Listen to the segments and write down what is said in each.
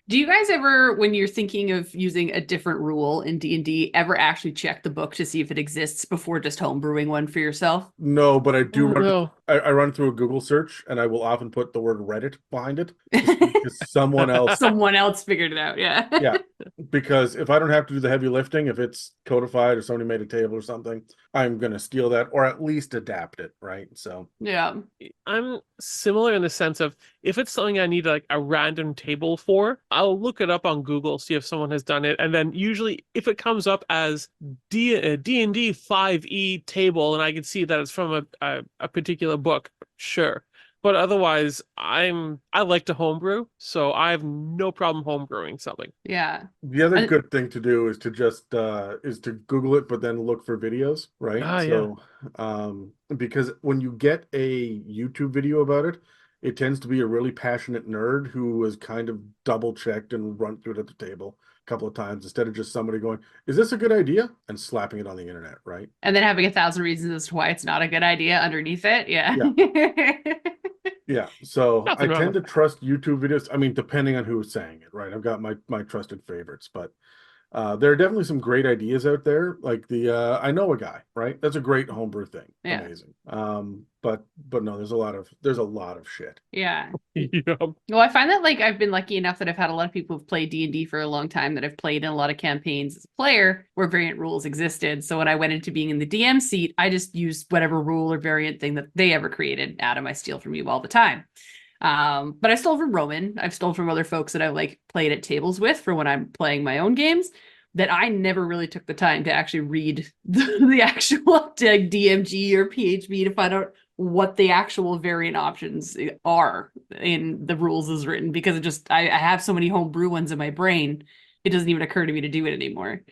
Do you guys ever, when you're thinking of using a different rule in D&D, ever actually check the book to see if it exists before just homebrewing one for yourself? No, but I do Oh run. no. I run through a Google search, and I will often put the word Reddit behind it to see if someone else. Someone else figured it out, yeah. Yeah, because if I don't have to do the heavy lifting, if it's codified or somebody made a table or something, I'm gonna steal that or at least adapt it, right? So Yeah. I'm similar in the sense of if it's something I need like a random table for, I'll look it up on Google, see if someone has done it, and then usually if it comes up as D&D 5e table and I can see that it's from a particular book, sure. But otherwise, I like to homebrew, so I have no problem homebrewing something. Yeah. the other And good thing to do is to just is to Google it, but then look for videos, right? Ah, yeah. So because when you get a YouTube video about it, it tends to be a really passionate nerd who has kind of double checked and run through it at the table a couple of times instead of just somebody going, "Is this a good idea?" and slapping it on the internet, right? and then having 1,000 reasons as to why it's not a good idea underneath it. Yeah. Yeah. Yeah, so I Nothing wrong tend with to that. trust YouTube videos. I mean, depending on who's saying it, right? I've got my trusted favorites, but there are definitely some great ideas out there. Like the I know a guy, right? That's a great homebrew thing. Yeah. Amazing. But no, there's a lot of shit. Yeah. Yeah. Well, I find that like I've been lucky enough that I've had a lot of people who've played D&D for a long time that I've played in a lot of campaigns as a player where variant rules existed. So when I went into being in the DM seat, I just used whatever rule or variant thing that they ever created. Adam, I steal from you all the time. But I stole from Roman. I've stole from other folks that I've like played at tables with for when I'm playing my own games that I never really took the time to actually read the actual like, DMG or PHB to find out what the actual variant options are in the rules as written because it just I have so many homebrew ones in my brain, it doesn't even occur to me to do it anymore.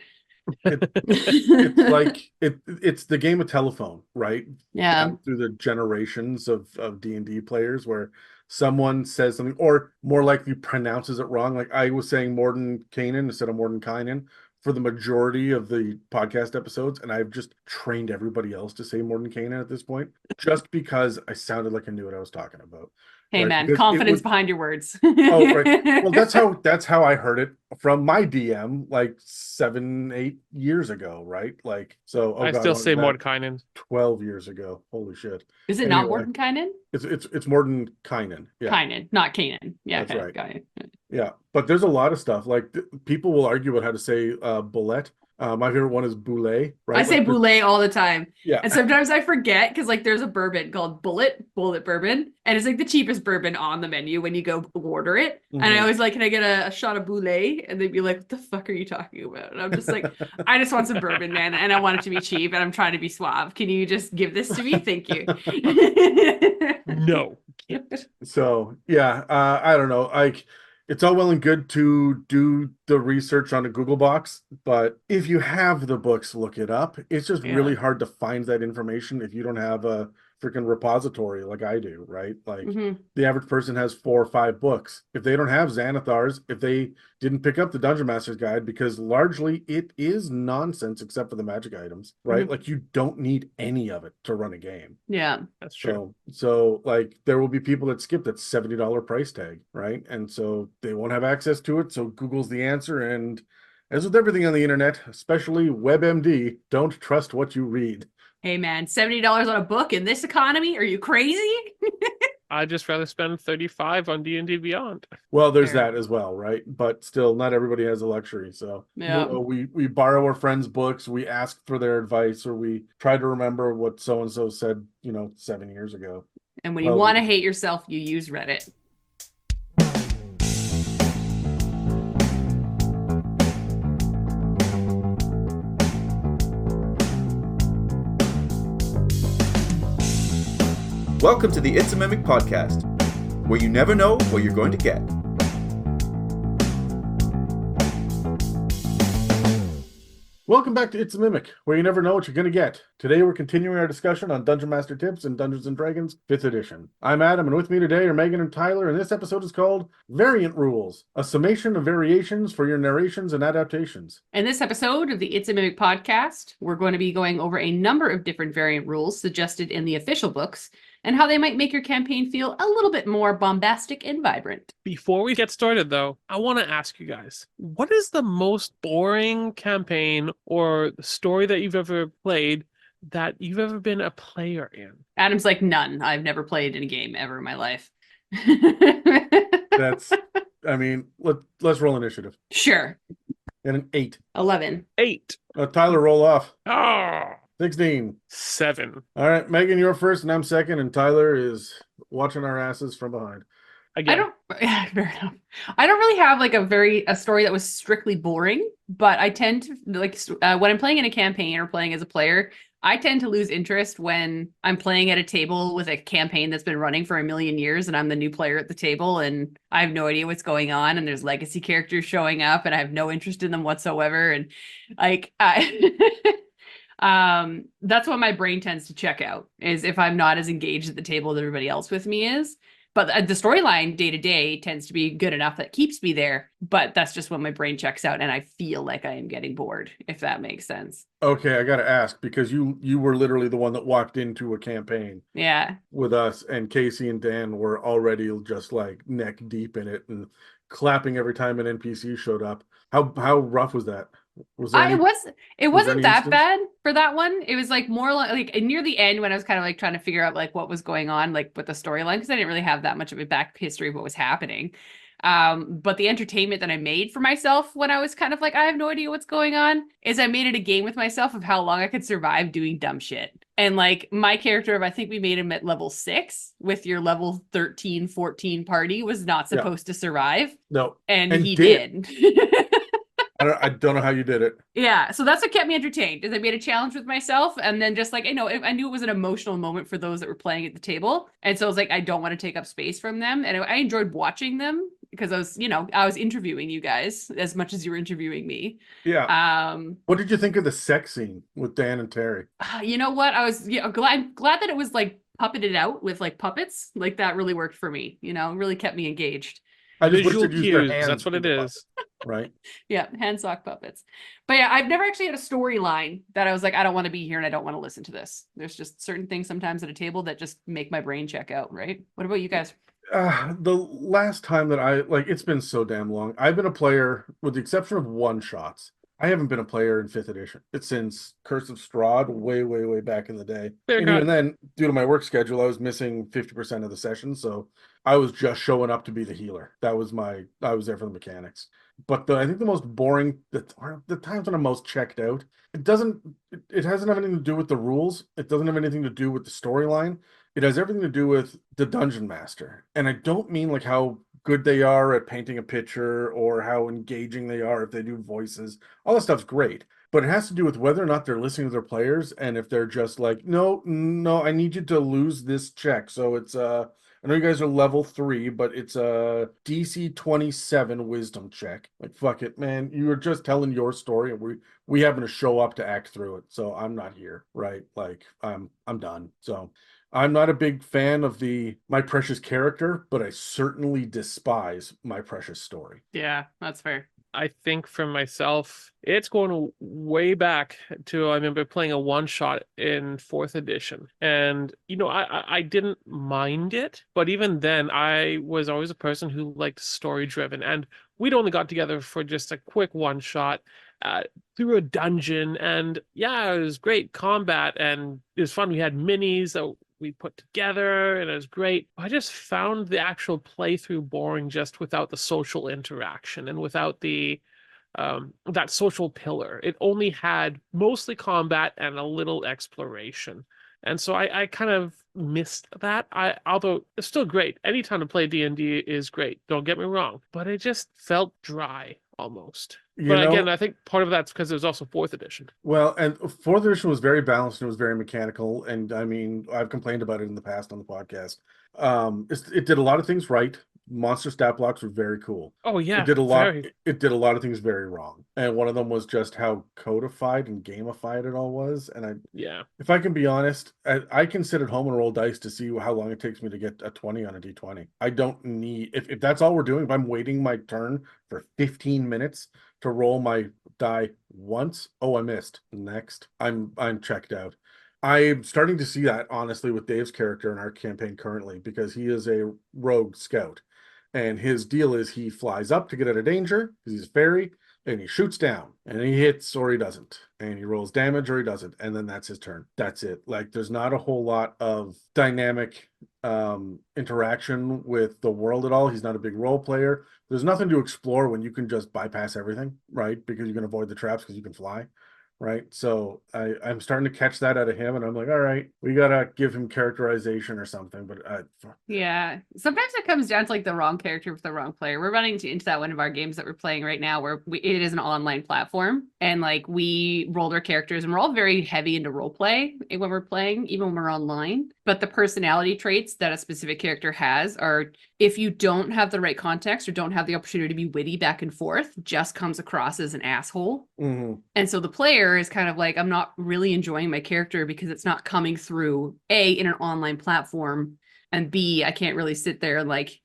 It, it's like it's the game of telephone, right? Yeah. Down through the generations of D&D players where someone says something or more likely pronounces it wrong. Like I was saying Mordenkainen instead of Mordenkainen for the majority of the podcast episodes, and I've just trained everybody else to say Mordenkainen at this point, just because I sounded like I knew what I was talking about. Hey Right? man, Because it confidence was behind your words. oh right. Well, that's how I heard it from my DM like 7, 8 years ago, right? Like so. Oh I God, still when was say that? Mordenkainen. 12 years ago. Holy shit. Is it not Anyway, Mordenkainen? it's Mordenkainen. Yeah, Kainen, not Kanan. Yeah, that's okay, right. got it. Yeah, but there's a lot of stuff like people will argue about how to say bullet. My favorite one is boulet, I right? say Like the boulet all the time. yeah. And sometimes I forget because like there's a bourbon called Bullet Bourbon, and it's like the cheapest bourbon on the menu when you go order it. And I Mhm. always like, can I get a shot of boulet? And they'd be like, what the fuck are you talking about? And I'm just like, I just want some bourbon, man, and I want it to be cheap, and I'm trying to be suave. Can you just give this to me? Thank you. No. Can't. So yeah, I don't know. Like it's all well and good to do the research on a Google box, but if you have the books, look it up. It's just really Yeah. hard to find that information if you don't have a freaking repository like I do, right? Like Mhm. the average person has 4 or 5 books. If they don't have Xanathar's, if they didn't pick up the Dungeon Master's Guide, because largely it is nonsense except for the magic items, right? Mhm. Like you don't need any of it to run a game. Yeah. That's true. So like there will be people that skip that $70 price tag, right? And so they won't have access to it. So Google's the answer. And as with everything on the internet, especially WebMD, don't trust what you read. Hey man, $70 on a book in this economy? Are you crazy? I'd just rather spend 35 on D&D Beyond. Well, there's Fair. that as well, right? But still, not everybody has a luxury. So Yeah. we borrow our friends' books, we ask for their advice, or we try to remember what so and so said, 7 years ago. And when you 12 want to years. hate yourself, you use Reddit. Welcome to the It's a Mimic podcast, where you never know what you're going to get. Welcome back to It's a Mimic, where you never know what you're going to get. Today we're continuing our discussion on Dungeon Master Tips in Dungeons & Dragons 5th edition. I'm Adam, and with me today are Megan and Tyler, and this episode is called Variant Rules, a summation of variations for your narrations and adaptations. In this episode of the It's a Mimic podcast, we're going to be going over a number of different variant rules suggested in the official books, and how they might make your campaign feel a little bit more bombastic and vibrant. Before we get started, though, I want to ask you guys, what is the most boring campaign or story that you've ever played that you've ever been a player in? Adam's like, none. I've never played in a game ever in my life. That's, I mean, let's roll initiative. Sure. And an 8. 11. 8. Tyler, roll off. Ah, 16. 7. All right, Megan, you're first and I'm second, and Tyler is watching our asses from behind. Again. Fair enough. I don't really have like a story that was strictly boring, but I tend to like when I'm playing in a campaign or playing as a player, I tend to lose interest when I'm playing at a table with a campaign that's been running for a million years and I'm the new player at the table and I have no idea what's going on and there's legacy characters showing up and I have no interest in them whatsoever. And like that's what my brain tends to check out, is if I'm not as engaged at the table as everybody else with me is. But the storyline day to day tends to be good enough that keeps me there. But that's just when my brain checks out and I feel like I am getting bored, if that makes sense. Okay, I got to ask, because you were literally the one that walked into a campaign Yeah. with us, and Casey and Dan were already just like neck deep in it and clapping every time an NPC showed up. How rough was that? Was there any- It was there wasn't any that instance? bad for that one. It was like more like near the end when I was kind of like trying to figure out like what was going on like with the storyline, because I didn't really have that much of a back history of what was happening. But the entertainment that I made for myself when I was kind of like, I have no idea what's going on, is I made it a game with myself of how long I could survive doing dumb shit. And like my character, I think we made him at level 6 with your level 13, 14 party, was not Yeah. supposed to survive. No, And And he did. did. I don't know how you did it. Yeah, so that's what kept me entertained, is I made a challenge with myself, and then just like, I knew it was an emotional moment for those that were playing at the table, and so I was like, I don't want to take up space from them, and I enjoyed watching them because I was interviewing you guys as much as you were interviewing me. Yeah. What did you think of the sex scene with Dan and Terry? You know what? I was glad that it was like puppeted out with like puppets, like that really worked for me. Really kept me engaged. I just wish Visual they'd used their cues, hands that's what in it the is. puppet, right? Yeah, hand sock puppets. But yeah, I've never actually had a storyline that I was like, I don't want to be here and I don't want to listen to this. There's just certain things sometimes at a table that just make my brain check out, right? What about you guys? The last time that it's been so damn long. I've been a player, with the exception of one shots. I haven't been a player in 5th edition. It's since Curse of Strahd, way, way, way back in the day. Fair And cut. even then, due to my work schedule, I was missing 50% of the sessions, so I was just showing up to be the healer. I was there for the mechanics. But I think the most boring, the times when I'm most checked out, it hasn't have anything to do with the rules. It doesn't have anything to do with the storyline. It has everything to do with the dungeon master. And I don't mean like how good they are at painting a picture or how engaging they are if they do voices. All that stuff's great. But it has to do with whether or not they're listening to their players, and if they're just like, no, I need you to lose this check. So it's I know you guys are level 3, but it's a DC 27 wisdom check. Like, fuck it, man. You were just telling your story and we happen to show up to act through it. So I'm not here, right? Like I'm done. So I'm not a big fan of my precious character, but I certainly despise my precious story. Yeah, that's fair. I think for myself, it's going way back to, I remember playing a one-shot in 4th edition. And, I didn't mind it. But even then, I was always a person who liked story-driven. And we'd only got together for just a quick one-shot through a dungeon. And yeah, it was great combat. And it was fun. We had minis that we put together and it was great. I just found the actual playthrough boring just without the social interaction and without the that social pillar. It only had mostly combat and a little exploration. And so I kind of missed that. Although it's still great. Anytime to play D&D is great. Don't get me wrong. But it just felt dry almost. Again, I think part of that's because it was also 4th edition. Well, and 4th edition was very balanced and it was very mechanical. And I mean, I've complained about it in the past on the podcast. It did a lot of things right. Monster stat blocks were very cool. Oh yeah, it did a lot. It did a lot of things very wrong, and one of them was just how codified and gamified it all was. And if I can be honest, I can sit at home and roll dice to see how long it takes me to get a 20 on a d20. I don't need, if that's all we're doing. If I'm waiting my turn for 15 minutes to roll my die once, oh, I missed. Next, I'm checked out. I'm starting to see that honestly with Dave's character in our campaign currently, because he is a rogue scout. And his deal is he flies up to get out of danger because he's a fairy, and he shoots down and he hits or he doesn't. And he rolls damage or he doesn't. And then that's his turn. That's it. Like there's not a whole lot of dynamic interaction with the world at all. He's not a big role player. There's nothing to explore when you can just bypass everything, right? Because you can avoid the traps because you can fly. Right. So I'm starting to catch that out of him, and I'm like, all right, we gotta give him characterization or something. But yeah, sometimes it comes down to like the wrong character with the wrong player. We're running into that one of our games that we're playing right now, where it is an online platform, and like we rolled our characters, and we're all very heavy into role play when we're playing, even when we're online. But the personality traits that a specific character has are, if you don't have the right context or don't have the opportunity to be witty back and forth, just comes across as an asshole. mm-hmm. And so the player is kind of like, I'm not really enjoying my character because it's not coming through A, in an online platform, and B, I can't really sit there and like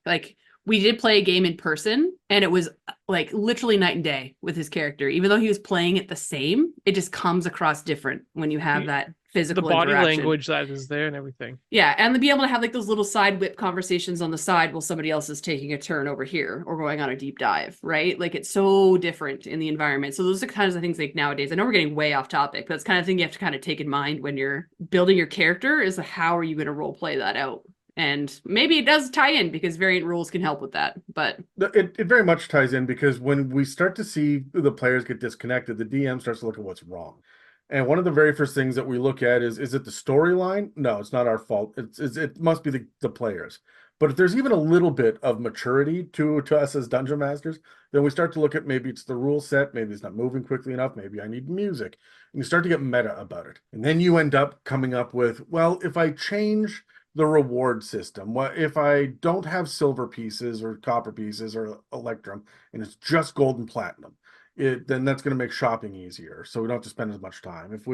we did play a game in person, and it was like literally night and day with his character. Even though he was playing it the same, it just comes across different when you have that physical the body interaction. language that is there and everything. Yeah, and to be able to have like those little side whip conversations on the side while somebody else is taking a turn over here or going on a deep dive, right? Like it's so different in the environment. So those are kinds of things like nowadays. I know we're getting way off topic, but it's kind of thing you have to kind of take in mind when you're building your character is how are you going to role play that out? And maybe it does tie in because variant rules can help with that. But it very much ties in, because when we start to see the players get disconnected, the DM starts to look at what's wrong. And one of the very first things that we look at is it the storyline? No, it's not our fault. It must be the players. But if there's even a little bit of maturity to us as dungeon masters, then we start to look at maybe it's the rule set, maybe it's not moving quickly enough, maybe I need music. And you start to get meta about it. And then you end up coming up with, well, if I change the reward system, what if I don't have silver pieces or copper pieces or electrum, and it's just gold and platinum? Then that's going to make shopping easier, so we don't have to spend as much time. If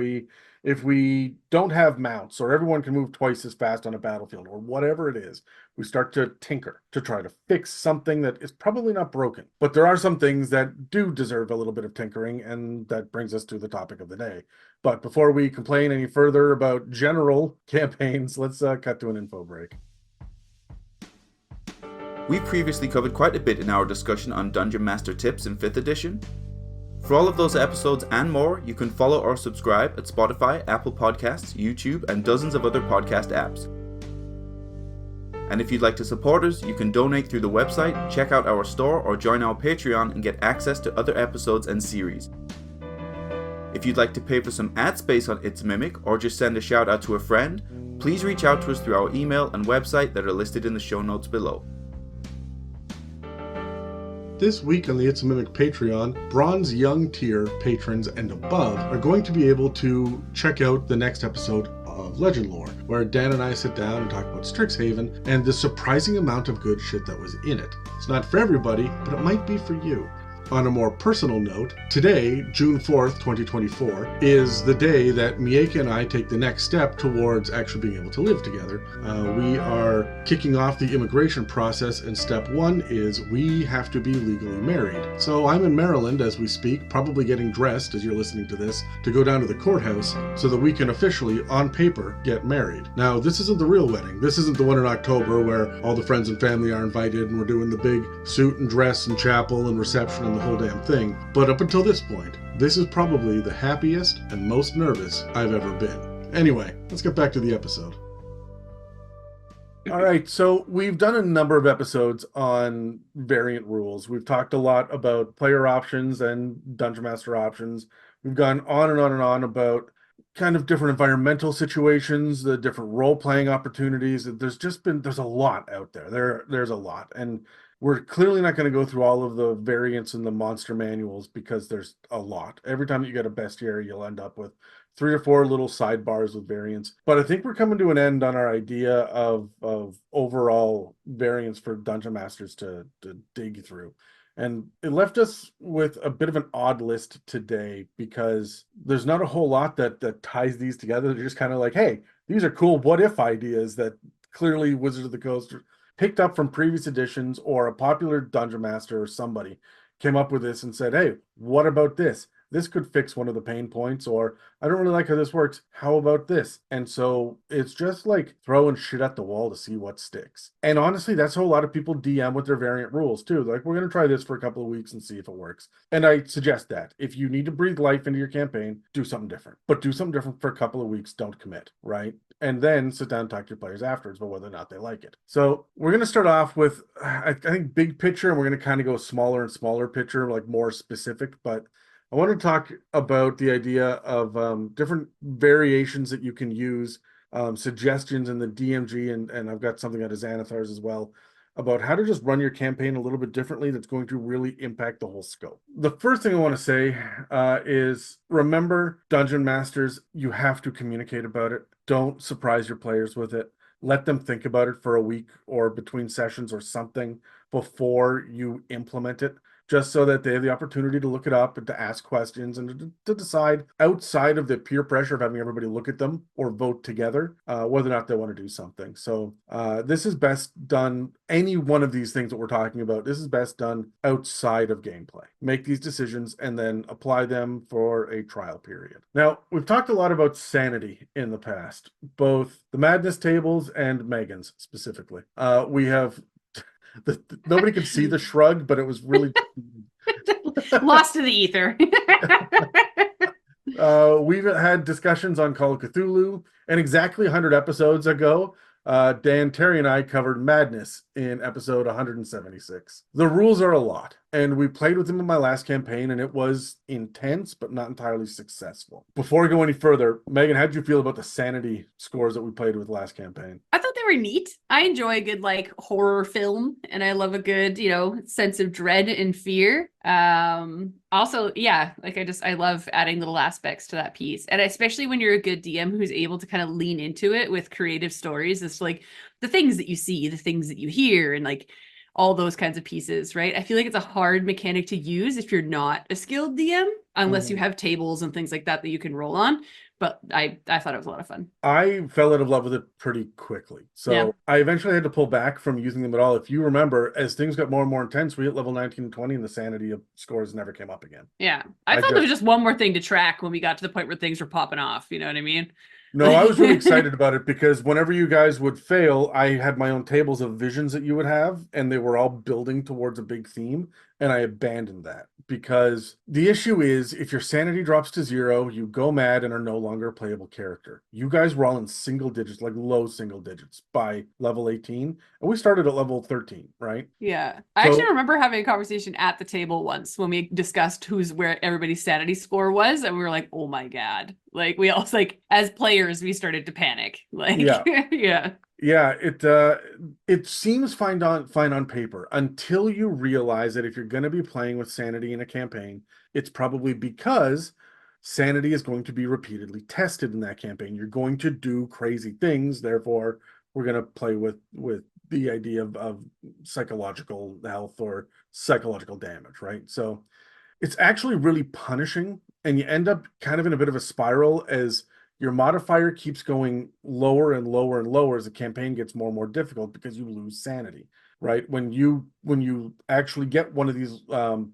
we don't have mounts, or everyone can move twice as fast on a battlefield, or whatever it is, we start to tinker to try to fix something that is probably not broken. But there are some things that do deserve a little bit of tinkering, and that brings us to the topic of the day. But before we complain any further about general campaigns, let's cut to an info break. We previously covered quite a bit in our discussion on Dungeon Master Tips in 5th edition. For all of those episodes and more, you can follow or subscribe at Spotify, Apple Podcasts, YouTube, and dozens of other podcast apps. And if you'd like to support us, you can donate through the website, check out our store, or join our Patreon and get access to other episodes and series. If you'd like to pay for some ad space on It's a Mimic, or just send a shout out to a friend, please reach out to us through our email and website that are listed in the show notes below. This week on the It's a Mimic Patreon, Bronze Young tier patrons and above are going to be able to check out the next episode of Legend Lore, where Dan and I sit down and talk about Strixhaven and the surprising amount of good shit that was in it. It's not for everybody, but it might be for you. On a more personal note, today, June 4th, 2024, is the day that Mieka and I take the next step towards actually being able to live together. We are kicking off the immigration process, and step one is we have to be legally married. So I'm in Maryland as we speak, probably getting dressed as you're listening to this, to go down to the courthouse so that we can officially, on paper, get married. Now, this isn't the real wedding. This isn't the one in October where all the friends and family are invited and we're doing the big suit and dress and chapel and reception and the whole damn thing. But up until this point, this is probably the happiest and most nervous I've ever been. Anyway, let's get back to the episode. All right, so we've done a number of episodes on variant rules. We've talked a lot about player options and Dungeon Master options. We've gone on and on and on about kind of different environmental situations, the different role-playing opportunities. There's a lot out there. There's a lot. And we're clearly not going to go through all of the variants in the monster manuals because there's a lot. Every time that you get a bestiary, you'll end up with 3 or 4 little sidebars with variants. But I think we're coming to an end on our idea of overall variants for Dungeon Masters to dig through. And it left us with a bit of an odd list today because there's not a whole lot that ties these together. They're just kind of like, hey, these are cool what-if ideas that clearly Wizards of the Coast picked up from previous editions, or a popular Dungeon Master or somebody came up with this and said, hey, what about this? this could fix one of the pain points, or I don't really like how this works. How about this? And so it's just like throwing shit at the wall to see what sticks. And honestly, that's how a lot of people DM with their variant rules too. Like, we're going to try this for a couple of weeks and see if it works. And I suggest that if you need to breathe life into your campaign, do something different, but do something different for a couple of weeks. Don't commit, right? And then sit down and talk to your players afterwards about whether or not they like it. So we're going to start off with, I think, big picture, and we're going to kind of go smaller and smaller picture, like more specific. But I want to talk about the idea of different variations that you can use, suggestions in the DMG, and I've got something out of Xanathar's as well, about how to just run your campaign a little bit differently that's going to really impact the whole scope. The first thing I want to say is, remember, Dungeon Masters, you have to communicate about it. Don't surprise your players with it. Let them think about it for a week or between sessions or something before you implement it, just so that they have the opportunity to look it up and to ask questions and to decide, outside of the peer pressure of having everybody look at them or vote together, whether or not they want to do something. So this is best done, any one of these things that we're talking about, this is best done outside of gameplay. Make these decisions and then apply them for a trial period. Now, we've talked a lot about sanity in the past, both the Madness tables and Megan's specifically. We have nobody could see the shrug, but it was really lost to the ether. We've had discussions on Call of Cthulhu, and exactly 100 episodes ago, Dan, Terry, and I covered Madness in episode 176. The rules are a lot, and we played with them in my last campaign, and it was intense, but not entirely successful. Before I go any further, Megan, how did you feel about the sanity scores that we played with last campaign? I thought they were neat. I enjoy a good like horror film, and I love a good, sense of dread and fear. Also, yeah, like I love adding little aspects to that piece. And especially when you're a good DM who's able to kind of lean into it with creative stories, it's like the things that you see, the things that you hear, and like all those kinds of pieces, right? I feel like it's a hard mechanic to use if you're not a skilled DM, unless you have tables and things like that that you can roll on. But I thought it was a lot of fun. I fell out of love with it pretty quickly. So Yeah. I eventually had to pull back from using them at all. If you remember, as things got more and more intense, we hit level 19 and 20, and the sanity of scores never came up again. Yeah. I thought there was just one more thing to track when we got to the point where things were popping off. You know what I mean? No, I was really excited about it because whenever you guys would fail, I had my own tables of visions that you would have, and they were all building towards a big theme, and I abandoned that because the issue is if your sanity drops to 0, you go mad and are no longer a playable character. You guys were all in single digits, like low single digits by level 18, and we started at level 13, right? Yeah. I actually remember having a conversation at the table once when we discussed where everybody's sanity score was, and we were like, oh my God. Like we all like as players, we started to panic. Like yeah. Yeah. Yeah, it seems fine on paper until you realize that if you're going to be playing with sanity in a campaign, it's probably because sanity is going to be repeatedly tested in that campaign. You're going to do crazy things, therefore we're going to play with the idea of psychological health or psychological damage, right? So it's actually really punishing, and you end up kind of in a bit of a spiral as your modifier keeps going lower and lower and lower as the campaign gets more and more difficult because you lose sanity, right? When you actually get one of these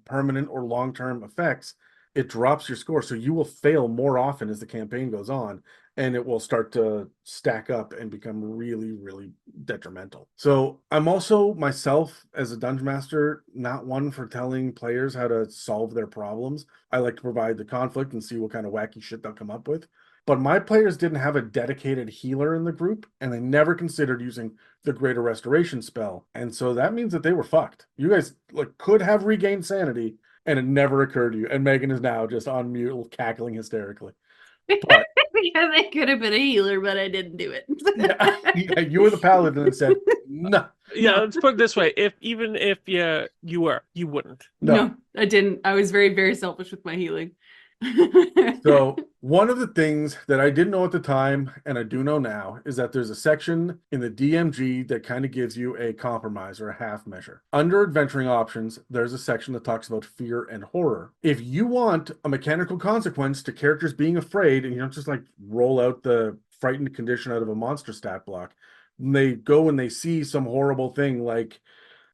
permanent or long-term effects, it drops your score. So you will fail more often as the campaign goes on, and it will start to stack up and become really, really detrimental. So I'm also myself as a dungeon master, not one for telling players how to solve their problems. I like to provide the conflict and see what kind of wacky shit they'll come up with. But my players didn't have a dedicated healer in the group, and they never considered using the Greater Restoration spell. And so that means that they were fucked. You guys could have regained sanity, and it never occurred to you. And Megan is now just on mute, cackling hysterically. But because I could have been a healer, but I didn't do it. yeah, you were the paladin and said, no. Yeah, let's put it this way. If you were, you wouldn't. No, I didn't. I was very, very selfish with my healing. So one of the things that I didn't know at the time, and I do know now, is that there's a section in the DMG that kind of gives you a compromise or a half measure. Under adventuring options, there's a section that talks about fear and horror. If you want a mechanical consequence to characters being afraid, and you don't just roll out the frightened condition out of a monster stat block, and they go and they see some horrible thing like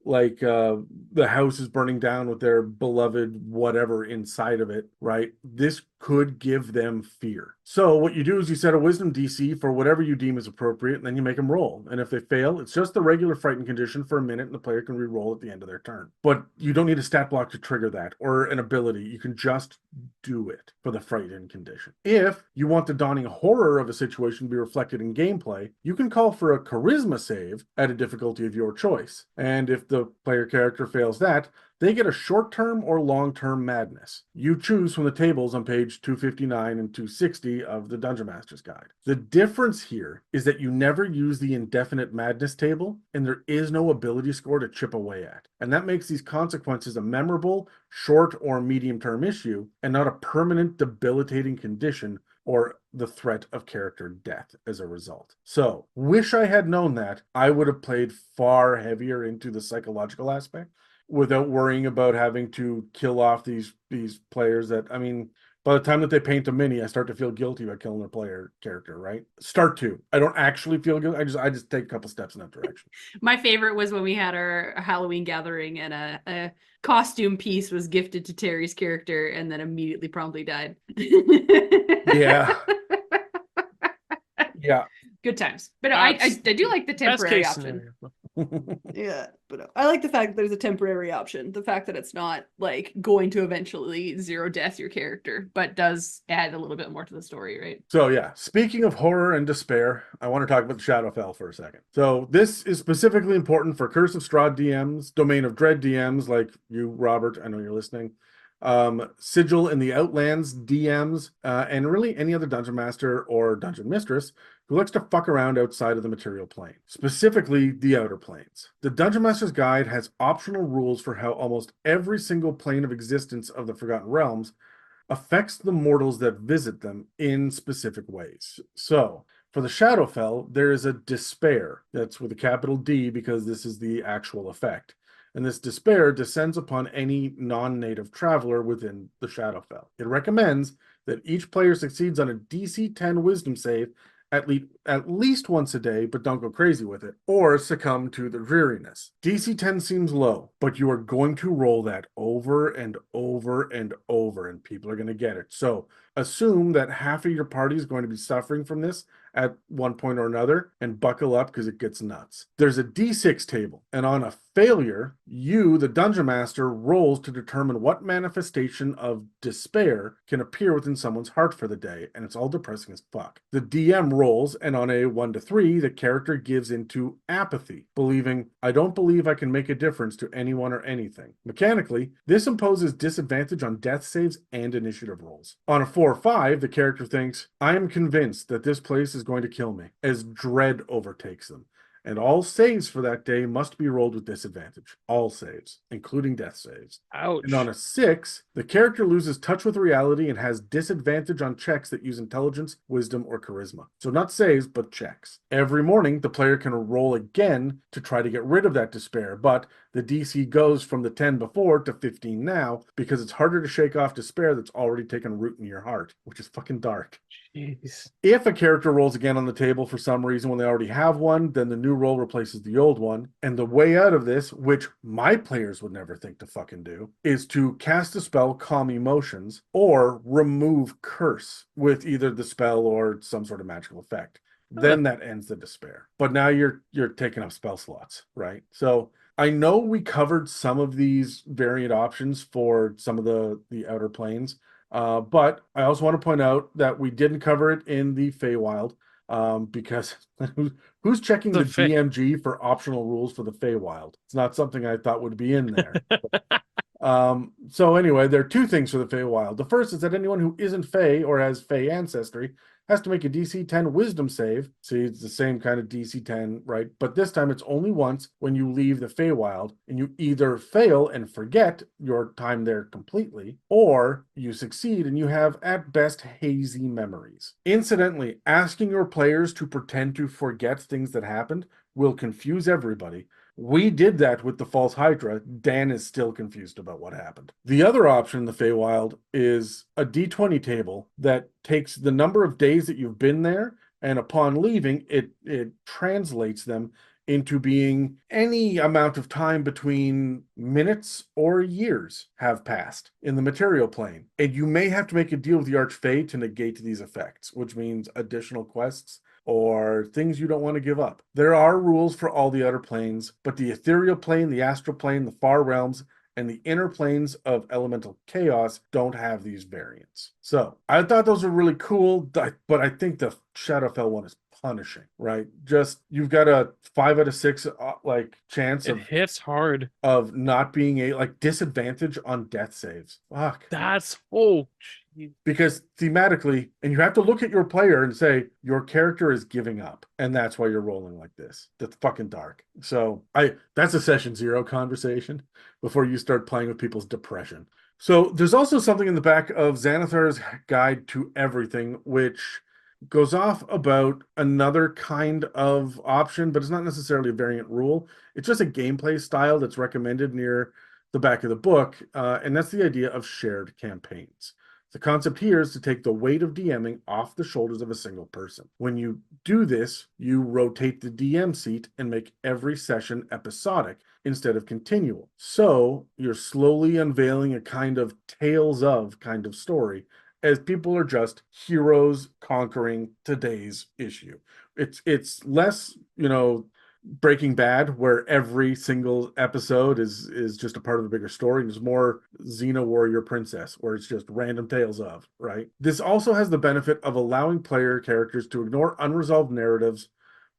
the house is burning down with their beloved whatever inside of it, right? This could give them fear. So what you do is you set a wisdom DC for whatever you deem is appropriate, and then you make them roll. And if they fail, it's just the regular frightened condition for a minute, and the player can re-roll at the end of their turn. But you don't need a stat block to trigger that, or an ability. You can just do it for the frightened condition. If you want the dawning horror of a situation to be reflected in gameplay, you can call for a charisma save at a difficulty of your choice. And if the player character fails that, they get a short-term or long-term madness. You choose from the tables on page 259 and 260 of the Dungeon Master's Guide. The difference here is that you never use the indefinite madness table, and there is no ability score to chip away at. And that makes these consequences a memorable, short or medium-term issue, and not a permanent, debilitating condition or the threat of character death as a result. So, wish I had known that. I would have played far heavier into the psychological aspect, without worrying about having to kill off these players that, I mean, by the time that they paint a mini, I start to feel guilty about killing their player character, right? Start to. I don't actually feel guilty. I just take a couple steps in that direction. My favorite was when we had our Halloween gathering and a costume piece was gifted to Terry's character and then immediately promptly died. Yeah. Yeah. Good times. But I do like the Best temporary case option. scenario. Yeah, but I like the fact that there's a temporary option. The fact that it's not like going to eventually zero death your character, but does add a little bit more to the story, right? So yeah, speaking of horror and despair, I want to talk about the Shadowfell for a second. So this is specifically important for Curse of Strahd DMs, Domain of Dread DMs like you, Robert, I know you're listening, Sigil in the Outlands DMs, and really any other Dungeon Master or Dungeon Mistress who likes to fuck around outside of the material plane, specifically the Outer Planes. The Dungeon Master's Guide has optional rules for how almost every single plane of existence of the Forgotten Realms affects the mortals that visit them in specific ways. So, for the Shadowfell, there is a despair. That's with a capital D because this is the actual effect. And this despair descends upon any non-native traveler within the Shadowfell. It recommends that each player succeeds on a DC 10 wisdom save at least once a day, but don't go crazy with it, or succumb to the dreariness. DC 10 seems low, but you are going to roll that over and over and over, and people are going to get it. So assume that half of your party is going to be suffering from this at one point or another, and buckle up because it gets nuts. There's a D6 table, and on a failure, you, the Dungeon Master, rolls to determine what manifestation of despair can appear within someone's heart for the day, and it's all depressing as fuck. The DM rolls, and on a 1 to 3, the character gives into apathy, believing, I don't believe I can make a difference to anyone or anything. Mechanically, this imposes disadvantage on death saves and initiative rolls. On a 4 or 5, the character thinks, I am convinced that this place is going to kill me, as dread overtakes them. And all saves for that day must be rolled with disadvantage. All saves, including death saves. Ouch. And on a 6, the character loses touch with reality and has disadvantage on checks that use intelligence, wisdom, or charisma. So not saves, but checks. Every morning, the player can roll again to try to get rid of that despair, but the DC goes from the 10 before to 15 now because it's harder to shake off despair that's already taken root in your heart, which is fucking dark. Jeez. If a character rolls again on the table for some reason when they already have one, then the new roll replaces the old one. And the way out of this, which my players would never think to fucking do, is to cast a spell, Calm Emotions, or remove Curse with either the spell or some sort of magical effect. Then that ends the despair. But now you're taking up spell slots, right? So I know we covered some of these variant options for some of the Outer Planes. But I also want to point out that we didn't cover it in the Feywild because who's checking the DMG for optional rules for the Feywild? It's not something I thought would be in there. So anyway, there are two things for the Feywild. The first is that anyone who isn't Fey or has Fey ancestry has to make a DC 10 wisdom save. See, it's the same kind of DC 10, right? But this time it's only once when you leave the Feywild, and you either fail and forget your time there completely, or you succeed and you have at best hazy memories. Incidentally, asking your players to pretend to forget things that happened will confuse everybody. We did that with the False Hydra. Dan is still confused about what happened. The other option in the Feywild is a D20 table that takes the number of days that you've been there, and upon leaving, it translates them into being any amount of time between minutes or years have passed in the material plane. And you may have to make a deal with the Archfey to negate these effects, which means additional quests or things you don't want to give up. There are rules for all the other planes, but the ethereal plane, the astral plane, the far realms, and the inner planes of elemental chaos don't have these variants. So I thought those were really cool, but I think the Shadowfell one is punishing, right? Just you've got a 5 out of 6 like chance It hits hard. of not being a like disadvantage on death saves. Fuck. That's geez. Because thematically, and you have to look at your player and say your character is giving up, and that's why you're rolling like this. That's fucking dark. So that's a session 0 conversation before you start playing with people's depression. So there's also something in the back of Xanathar's Guide to Everything, which goes off about another kind of option, but it's not necessarily a variant rule. It's just a gameplay style that's recommended near the back of the book, and that's the idea of shared campaigns. The concept here is to take the weight of DMing off the shoulders of a single person. When you do this, you rotate the DM seat and make every session episodic instead of continual. So you're slowly unveiling a kind of tales of kind of story as people are just heroes conquering today's issue. It's less, Breaking Bad, where every single episode is just a part of a bigger story. There's more Xena Warrior Princess, where it's just random tales of, right? This also has the benefit of allowing player characters to ignore unresolved narratives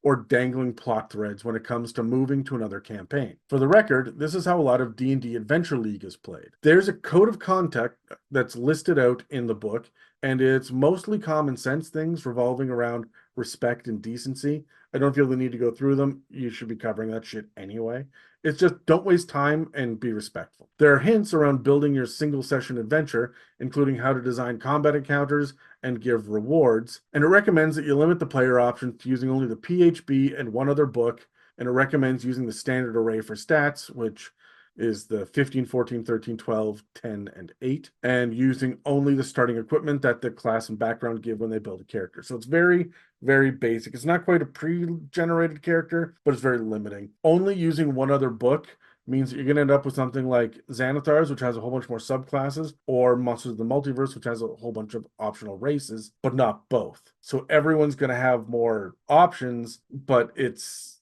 or dangling plot threads when it comes to moving to another campaign. For the record, this is how a lot of D&D Adventure League is played. There's a code of conduct that's listed out in the book, and it's mostly common sense things revolving around respect and decency. I don't feel the need to go through them. You should be covering that shit anyway. It's just don't waste time and be respectful. There are hints around building your single session adventure, including how to design combat encounters and give rewards. And it recommends that you limit the player options to using only the PHB and one other book. And it recommends using the standard array for stats, which is the 15, 14, 13, 12, 10, and 8, and using only the starting equipment that the class and background give when they build a character. So it's very, very basic. It's not quite a pre-generated character, but it's very limiting. Only using one other book means that you're going to end up with something like Xanathar's, which has a whole bunch more subclasses, or Monsters of the Multiverse, which has a whole bunch of optional races, but not both. So everyone's going to have more options, but it's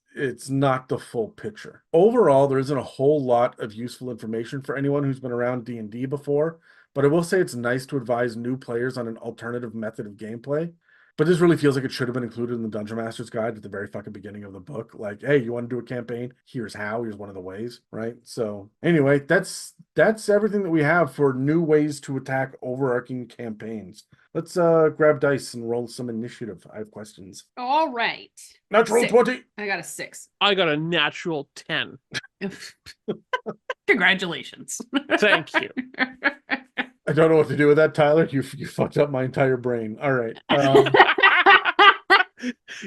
not the full picture. Overall, there isn't a whole lot of useful information for anyone who's been around D&D before, but I will say it's nice to advise new players on an alternative method of gameplay. But this really feels like it should have been included in the Dungeon Master's Guide at the very fucking beginning of the book. Like, hey, you want to do a campaign? Here's how. Here's one of the ways, right? So anyway, that's everything that we have for new ways to attack overarching campaigns. Let's grab dice and roll some initiative. I have questions. All right. Natural 20. I got a 6. I got a natural 10. Congratulations. Thank you. I don't know what to do with that, Tyler. You fucked up my entire brain. All right.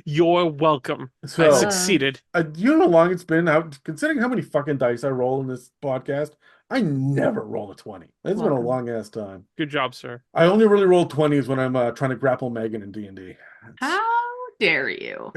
You're welcome. So, I succeeded. You know how long it's been? Considering how many fucking dice I roll in this podcast, I never roll a 20. It's been a long ass time. Good job, sir. I only really roll 20s when I'm trying to grapple Megan in D&D. How dare you?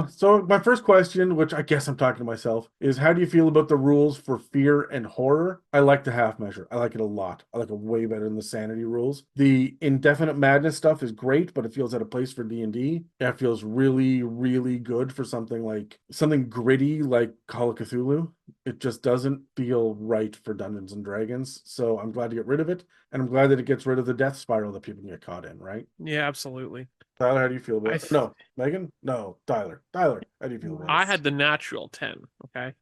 So my first question, which I guess I'm talking to myself, is how do you feel about the rules for fear and horror? I like the half measure. I like it a lot. I like it way better than the sanity rules. The indefinite madness stuff is great, but it feels out of place for D&D. It feels really, really good for something gritty like Call of Cthulhu. It just doesn't feel right for Dungeons and Dragons. So I'm glad to get rid of it. And I'm glad that it gets rid of the death spiral that people can get caught in, right? Yeah, absolutely. Tyler, how do you feel about it? No, Megan? No, Tyler. Tyler, how do you feel about it? I had the natural 10. Okay.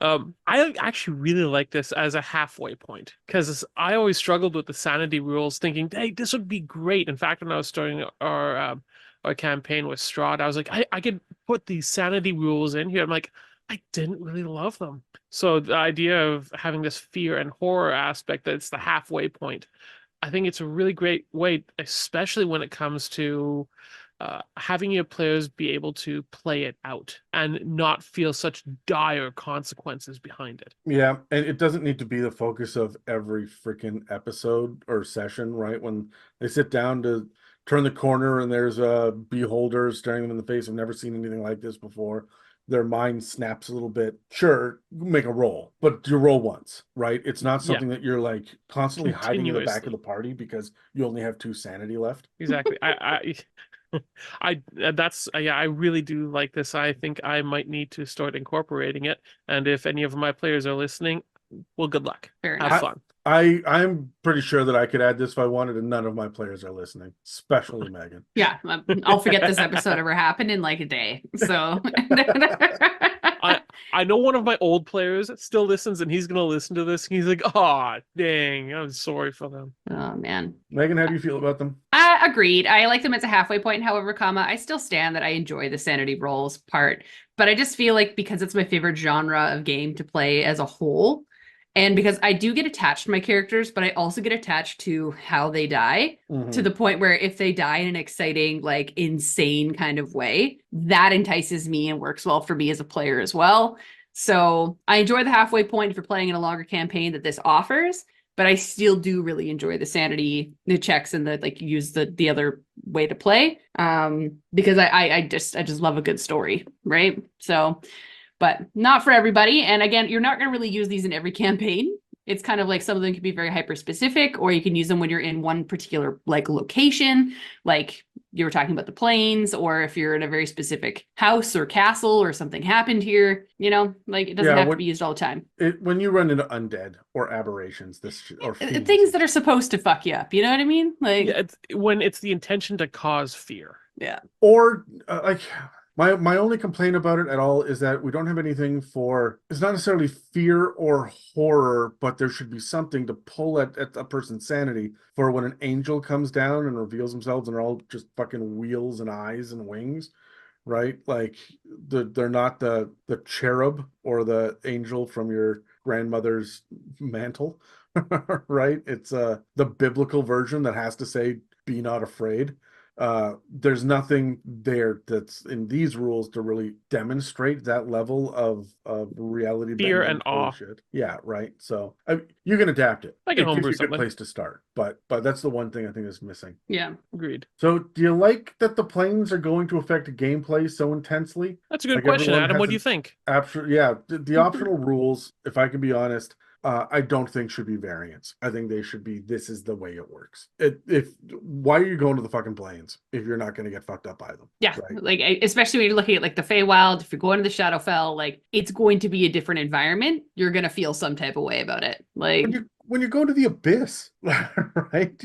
I actually really like this as a halfway point because I always struggled with the sanity rules, thinking, hey, this would be great. In fact, when I was starting our campaign with Strahd, I was like, I could put these sanity rules in here. I'm like, I didn't really love them. So the idea of having this fear and horror aspect, that's the halfway point. I think it's a really great way, especially when it comes to having your players be able to play it out and not feel such dire consequences behind it. Yeah, and it doesn't need to be the focus of every freaking episode or session, right? When they sit down to turn the corner and there's a beholder staring them in the face. I've never seen anything like this before. Their mind snaps a little bit. Sure, make a roll, but you roll once, right? It's not Yeah. something that you're like constantly hiding in the back of Continuously. the party because you only have 2 sanity left. Exactly. I really do like this. I think I might need to start incorporating it. And if any of my players are listening, well, good luck. Fair Have enough. fun. I'm pretty sure that I could add this if I wanted, and none of my players are listening, especially Megan. Yeah, I'll forget this episode ever happened in like a day. So I know one of my old players still listens, and he's gonna listen to this. And he's like, "Oh, dang, I'm sorry for them." oh man. Megan, how do you feel about them? Agreed. I like them as a halfway point. However, I still stand that I enjoy the sanity rolls part, but I just feel like because it's my favorite genre of game to play as a whole, and because I do get attached to my characters, but I also get attached to how they die to the point where if they die in an exciting, like insane kind of way, that entices me and works well for me as a player as well. So I enjoy the halfway point if you're playing in a longer campaign that this offers. But I still do really enjoy the sanity, the checks, and the like use the other way to play. Because I just love a good story, right? So, but not for everybody. And again, you're not going to really use these in every campaign. It's kind of like some of them can be very hyper specific, or you can use them when you're in one particular like location, like you were talking about the plains, or if you're in a very specific house or castle or something happened here, like it doesn't have to be used all the time. When you run into undead or aberrations, or fiends, things that are supposed to fuck you up, you know what I mean? Like when it's the intention to cause fear. Yeah. Or like my only complaint about it at all is that we don't have anything for, it's not necessarily fear or horror, but there should be something to pull at a person's sanity for when an angel comes down and reveals themselves and they're all just fucking wheels and eyes and wings, right? Like they're not the cherub or the angel from your grandmother's mantle, right? It's the biblical version that has to say, "Be not afraid." There's nothing there that's in these rules to really demonstrate that level of reality, fear and awe. Shit. Yeah, right. So you can adapt it. Like a homebrew gives you a good something. place to start, but that's the one thing I think is missing. Yeah, agreed. So do you like that the planes are going to affect gameplay so intensely? That's a good question, Adam. What do you think? Absolutely, yeah. The optional rules, if I can be honest, I don't think should be variants. I think they should be, this is the way it works. Why are you going to the fucking plains if you're not going to get fucked up by them? Yeah, right? like especially when you're looking at like the Feywild, if you're going to the Shadowfell, like it's going to be a different environment. You're going to feel some type of way about it. Like when you go to the abyss, right?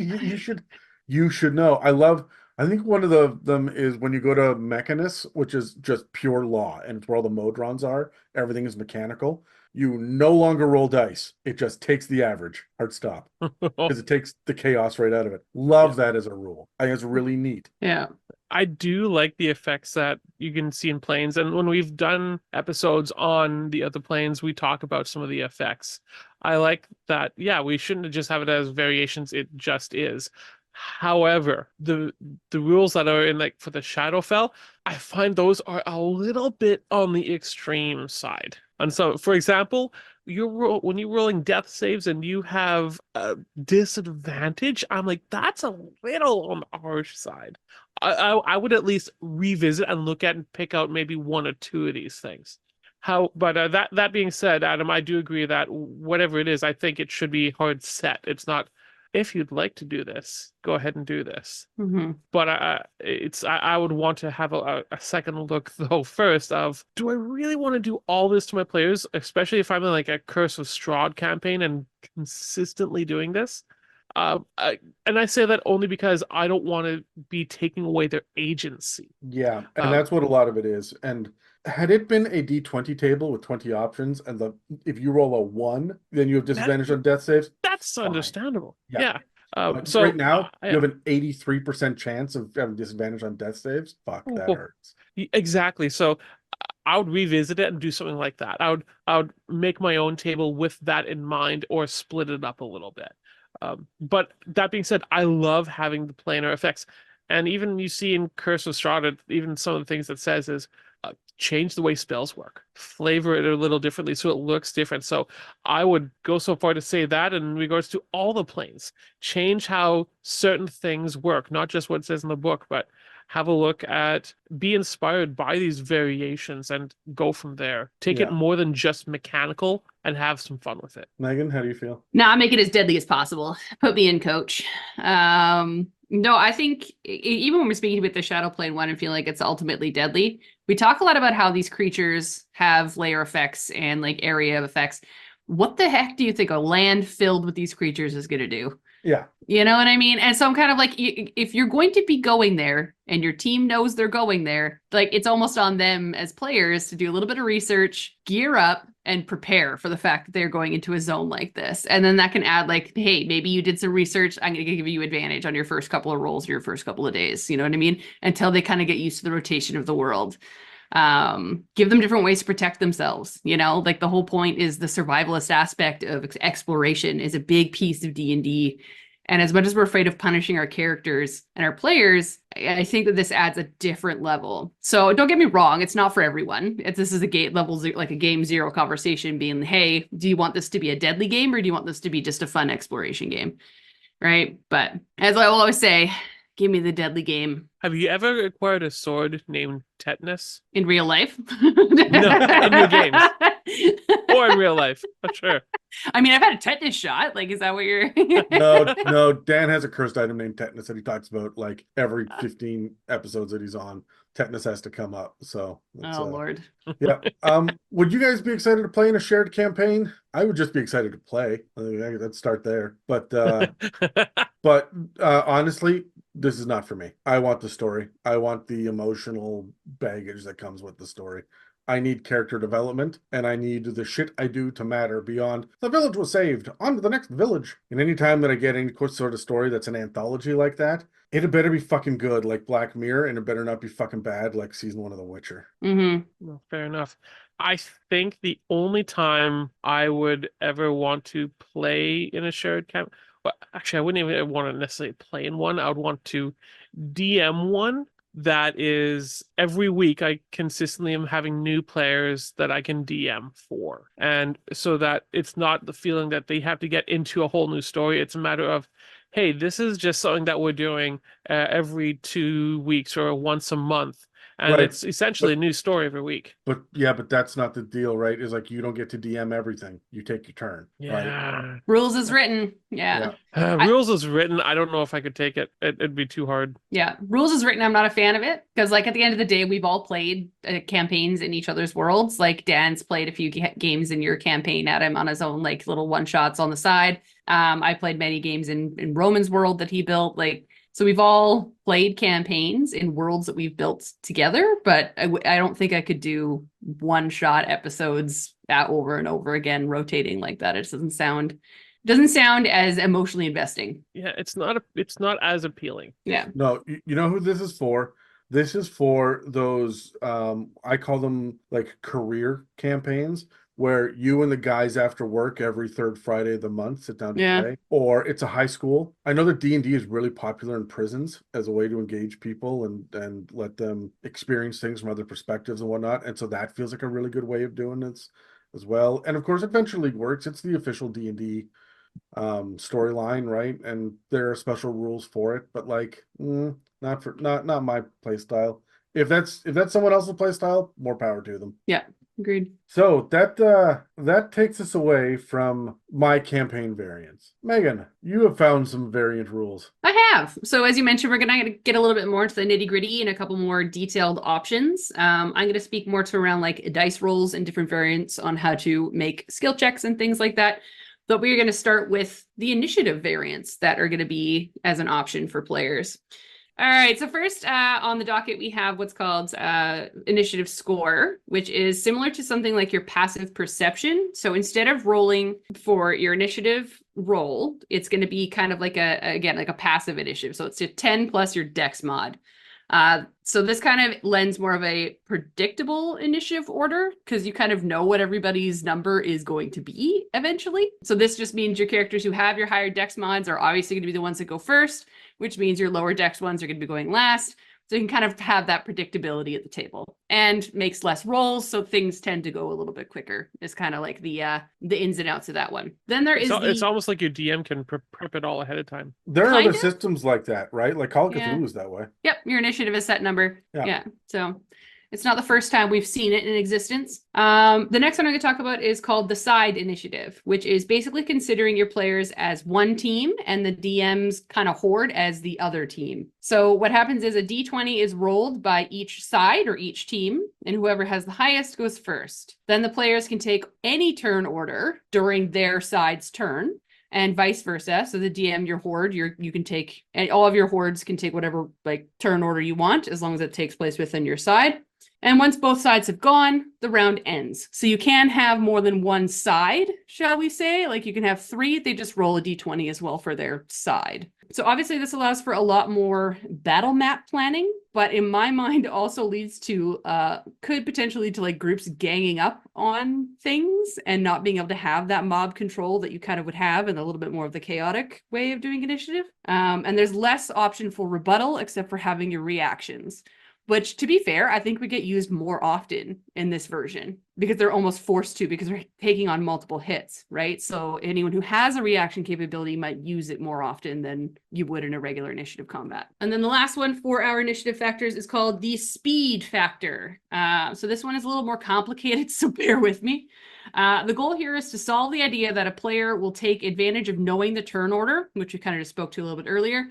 You should know. I think one of them is when you go to Mechanus, which is just pure law, and it's where all the Modrons are. Everything is mechanical. You no longer roll dice. It just takes the average. Hard stop. Because it takes the chaos right out of it. Love that as a rule. I think it's really neat. Yeah. I do like the effects that you can see in planes. And when we've done episodes on the other planes, we talk about some of the effects. I like that. Yeah, we shouldn't just have it as variations. It just is. However, the rules that are in like for the Shadowfell, I find those are a little bit on the extreme side. And so, for example, when you're rolling death saves and you have a disadvantage, I'm like, that's a little on the harsh side. I would at least revisit and look at and pick out maybe one or two of these things. But that being said, Adam, I do agree that whatever it is, I think it should be hard set. It's not, if you'd like to do this, go ahead and do this. Mm-hmm. But I would want to have a second look though first of, do I really want to do all this to my players, especially if I'm in like a Curse of Strahd campaign and consistently doing this? And I say that only because I don't want to be taking away their agency. Yeah, and that's what a lot of it is. And had it been a D20 table with 20 options, and if you roll a 1, then you have disadvantage on death saves. That's fine. Understandable. Yeah. So right now, yeah. you have an 83% chance of having disadvantage on death saves. Fuck, that hurts. Exactly. So I would revisit it and do something like that. I would make my own table with that in mind, or split it up a little bit. But that being said, I love having the planar effects. And even you see in Curse of Strahd, even some of the things that says is change the way spells work, flavor it a little differently so it looks different. So I would go so far to say that in regards to all the planes, change how certain things work, not just what it says in the book, but have a look at, be inspired by these variations and go from there. Take it Yeah. more than just mechanical and have some fun with it. Megan, how do you feel? Nah, make it as deadly as possible. Put me in, coach. No, I think even when we're speaking with the Shadow Plane one and feeling like it's ultimately deadly, we talk a lot about how these creatures have layer effects and like area effects. What the heck do you think a land filled with these creatures is going to do? Yeah. You know what I mean? And so I'm kind of like, if you're going to be going there and your team knows they're going there, like it's almost on them as players to do a little bit of research, gear up, and prepare for the fact that they're going into a zone like this. And then that can add like, hey, maybe you did some research. I'm going to give you advantage on your first couple of rolls or your first couple of days. You know what I mean? Until they kind of get used to the rotation of the world. Give them different ways to protect themselves. You know, like the whole point is the survivalist aspect of exploration is a big piece of D&D. And as much as we're afraid of punishing our characters and our players, I think that this adds a different level. So don't get me wrong, it's not for everyone. This is a game level, like a game zero conversation being, hey, do you want this to be a deadly game or do you want this to be just a fun exploration game? Right? But as I will always say, give me the deadly game. Have you ever acquired a sword named Tetanus? In real life? No, in your games. Or in real life, for sure. I mean, I've had a tetanus shot. Like, is that what you're... No, Dan has a cursed item named tetanus that he talks about like every 15 episodes that he's on. Tetanus has to come up. So Oh, Lord. yeah. Would you guys be excited to play in a shared campaign? I would just be excited to play. Let's start there. But honestly, this is not for me. I want the story. I want the emotional baggage that comes with the story. I need character development, and I need the shit I do to matter beyond the village was saved, on to the next village. And anytime that I get any sort of story that's an anthology like that, it better be fucking good like Black Mirror, and it better not be fucking bad like season 1 of The Witcher. Mm-hmm. Well, fair enough. I think the only time I would ever want to play in a shared camp, well, actually, I wouldn't even want to necessarily play in one. I would want to DM one. That is, every week I consistently am having new players that I can DM for. And so that it's not the feeling that they have to get into a whole new story. It's a matter of, hey, this is just something that we're doing every 2 weeks or once a month. And Right. it's essentially a new story every week. But that's not the deal, right? Is like you don't get to DM everything. You take your turn. Right? Yeah. Rules is written. Yeah. Rules is written. I don't know if I could take it. It'd be too hard. Yeah. Rules is written. I'm not a fan of it because, like, at the end of the day, we've all played campaigns in each other's worlds. Like, Dan's played a few games in your campaign, Adam, on his own, like, little one-shots on the side. I played many games in Roman's world that he built. Like, so we've all played campaigns in worlds that we've built together, but I don't think I could do one-shot episodes over and over again, rotating like that. It doesn't sound as emotionally investing. Yeah, it's not as appealing. Yeah. No, you know who this is for? This is for those I call them like career campaigns, where you and the guys after work every third Friday of the month sit down to play. Or it's a high school. I know that D&D is really popular in prisons as a way to engage people and let them experience things from other perspectives and whatnot. And so that feels like a really good way of doing this as well. And of course, Adventure League works. It's the official D&D storyline, right? And there are special rules for it, but like not my play style. If that's someone else's play style, more power to them. Yeah. Agreed. So that takes us away from my campaign variants. Megan, you have found some variant rules. I have. So as you mentioned, we're going to get a little bit more into the nitty gritty and a couple more detailed options. I'm going to speak more to around like dice rolls and different variants on how to make skill checks and things like that. But we're going to start with the initiative variants that are going to be as an option for players. All right, so first on the docket, we have what's called initiative score, which is similar to something like your passive perception. So instead of rolling for your initiative roll, it's going to be kind of like a passive initiative. So it's a 10 plus your dex mod. So this kind of lends more of a predictable initiative order because you kind of know what everybody's number is going to be eventually. So this just means your characters who have your higher dex mods are obviously going to be the ones that go first, which means your lower dex ones are going to be going last. So you can kind of have that predictability at the table and makes less rolls. So things tend to go a little bit quicker. It's kind of like the ins and outs of that one. Then there is It's almost like your DM can prep it all ahead of time. There are Kind other of. systems like that, right? Like Call of Yeah. Cthulhu is that way. Yep, your initiative is set number. Yeah. Yeah. So it's not the first time we've seen it in existence. The next one I'm going to talk about is called the side initiative, which is basically considering your players as one team and the DM's kind of horde as the other team. So what happens is a d20 is rolled by each side or each team, and whoever has the highest goes first. Then the players can take any turn order during their side's turn, and vice versa. So the DM, your horde, you can take, and all of your hordes can take whatever like turn order you want, as long as it takes place within your side. And once both sides have gone, the round ends. So you can have more than one side, shall we say? Like you can have 3, they just roll a d20 as well for their side. So obviously this allows for a lot more battle map planning, but in my mind also leads to, could potentially lead to like groups ganging up on things and not being able to have that mob control that you kind of would have in a little bit more of the chaotic way of doing initiative. And there's less option for rebuttal except for having your reactions. Which, to be fair, I think would get used more often in this version because they're almost forced to because they're taking on multiple hits, right? So anyone who has a reaction capability might use it more often than you would in a regular initiative combat. And then the last one for our initiative factors is called the speed factor. So this one is a little more complicated, so bear with me. The goal here is to solve the idea that a player will take advantage of knowing the turn order, which we kind of just spoke to a little bit earlier,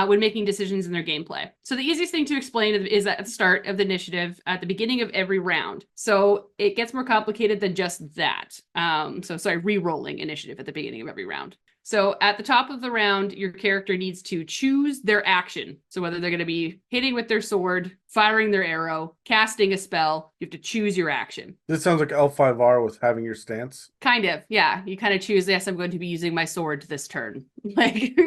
when making decisions in their gameplay. So the easiest thing to explain is at the start of the initiative, at the beginning of every round. So it gets more complicated than just that. Re-rolling initiative at the beginning of every round. So at the top of the round, your character needs to choose their action. So whether they're going to be hitting with their sword, firing their arrow, casting a spell, you have to choose your action. This sounds like L5R with having your stance. Kind of, yeah. You kind of choose, yes, I'm going to be using my sword this turn. Like...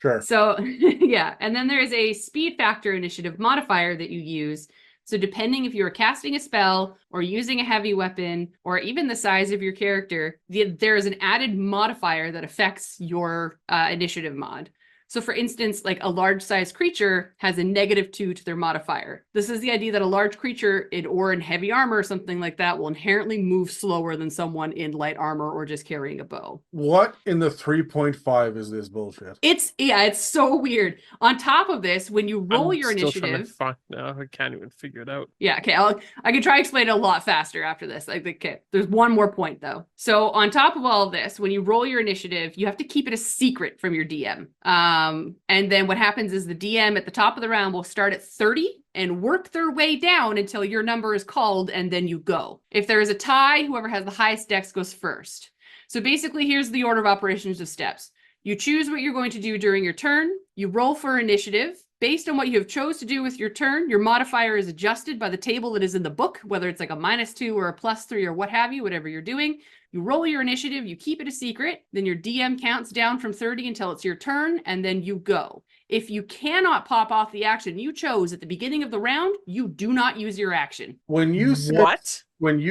Sure. So yeah, and then there is a speed factor initiative modifier that you use. So depending if you're casting a spell or using a heavy weapon or even the size of your character, there is an added modifier that affects your initiative mod. So for instance, like a large sized creature has a -2 to their modifier. This is the idea that a large creature in heavy armor or something like that will inherently move slower than someone in light armor or just carrying a bow. What in the 3.5 is this bullshit? It's so weird. On top of this, when you roll your initiative, No, I can't even figure it out. yeah, okay, I can try to explain it a lot faster after this. Okay, there's one more point though. So on top of all of this, when you roll your initiative, you have to keep it a secret from your DM. And then what happens is the DM at the top of the round will start at 30 and work their way down until your number is called, and then you go. If there is a tie, whoever has the highest dex goes first. So basically, here's the order of operations of steps. You choose what you're going to do during your turn. You roll for initiative. Based on what you have chose to do with your turn, your modifier is adjusted by the table that is in the book, whether it's like a -2 or a +3 or what have you, whatever you're doing. You roll your initiative, you keep it a secret, then your DM counts down from 30 until it's your turn, and then you go. If you cannot pop off the action you chose at the beginning of the round, you do not use your action. When you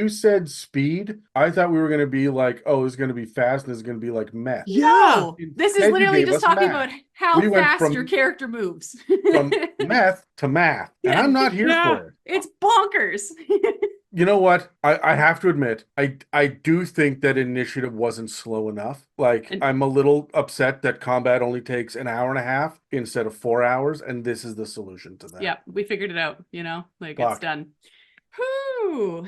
said speed, I thought we were going to be like, oh, it's going to be fast and it's going to be like meth. Yeah. No, this is Instead, you literally gave just us talking math. about how We went fast from- your character moves. From meth to math. And I'm not here for it. It's bonkers. You know what? I have to admit, I do think that initiative wasn't slow enough. Like, I'm a little upset that combat only takes an hour and a half instead of 4 hours, and this is the solution to that. Yeah, we figured it out, like Fuck. it's done. Whew.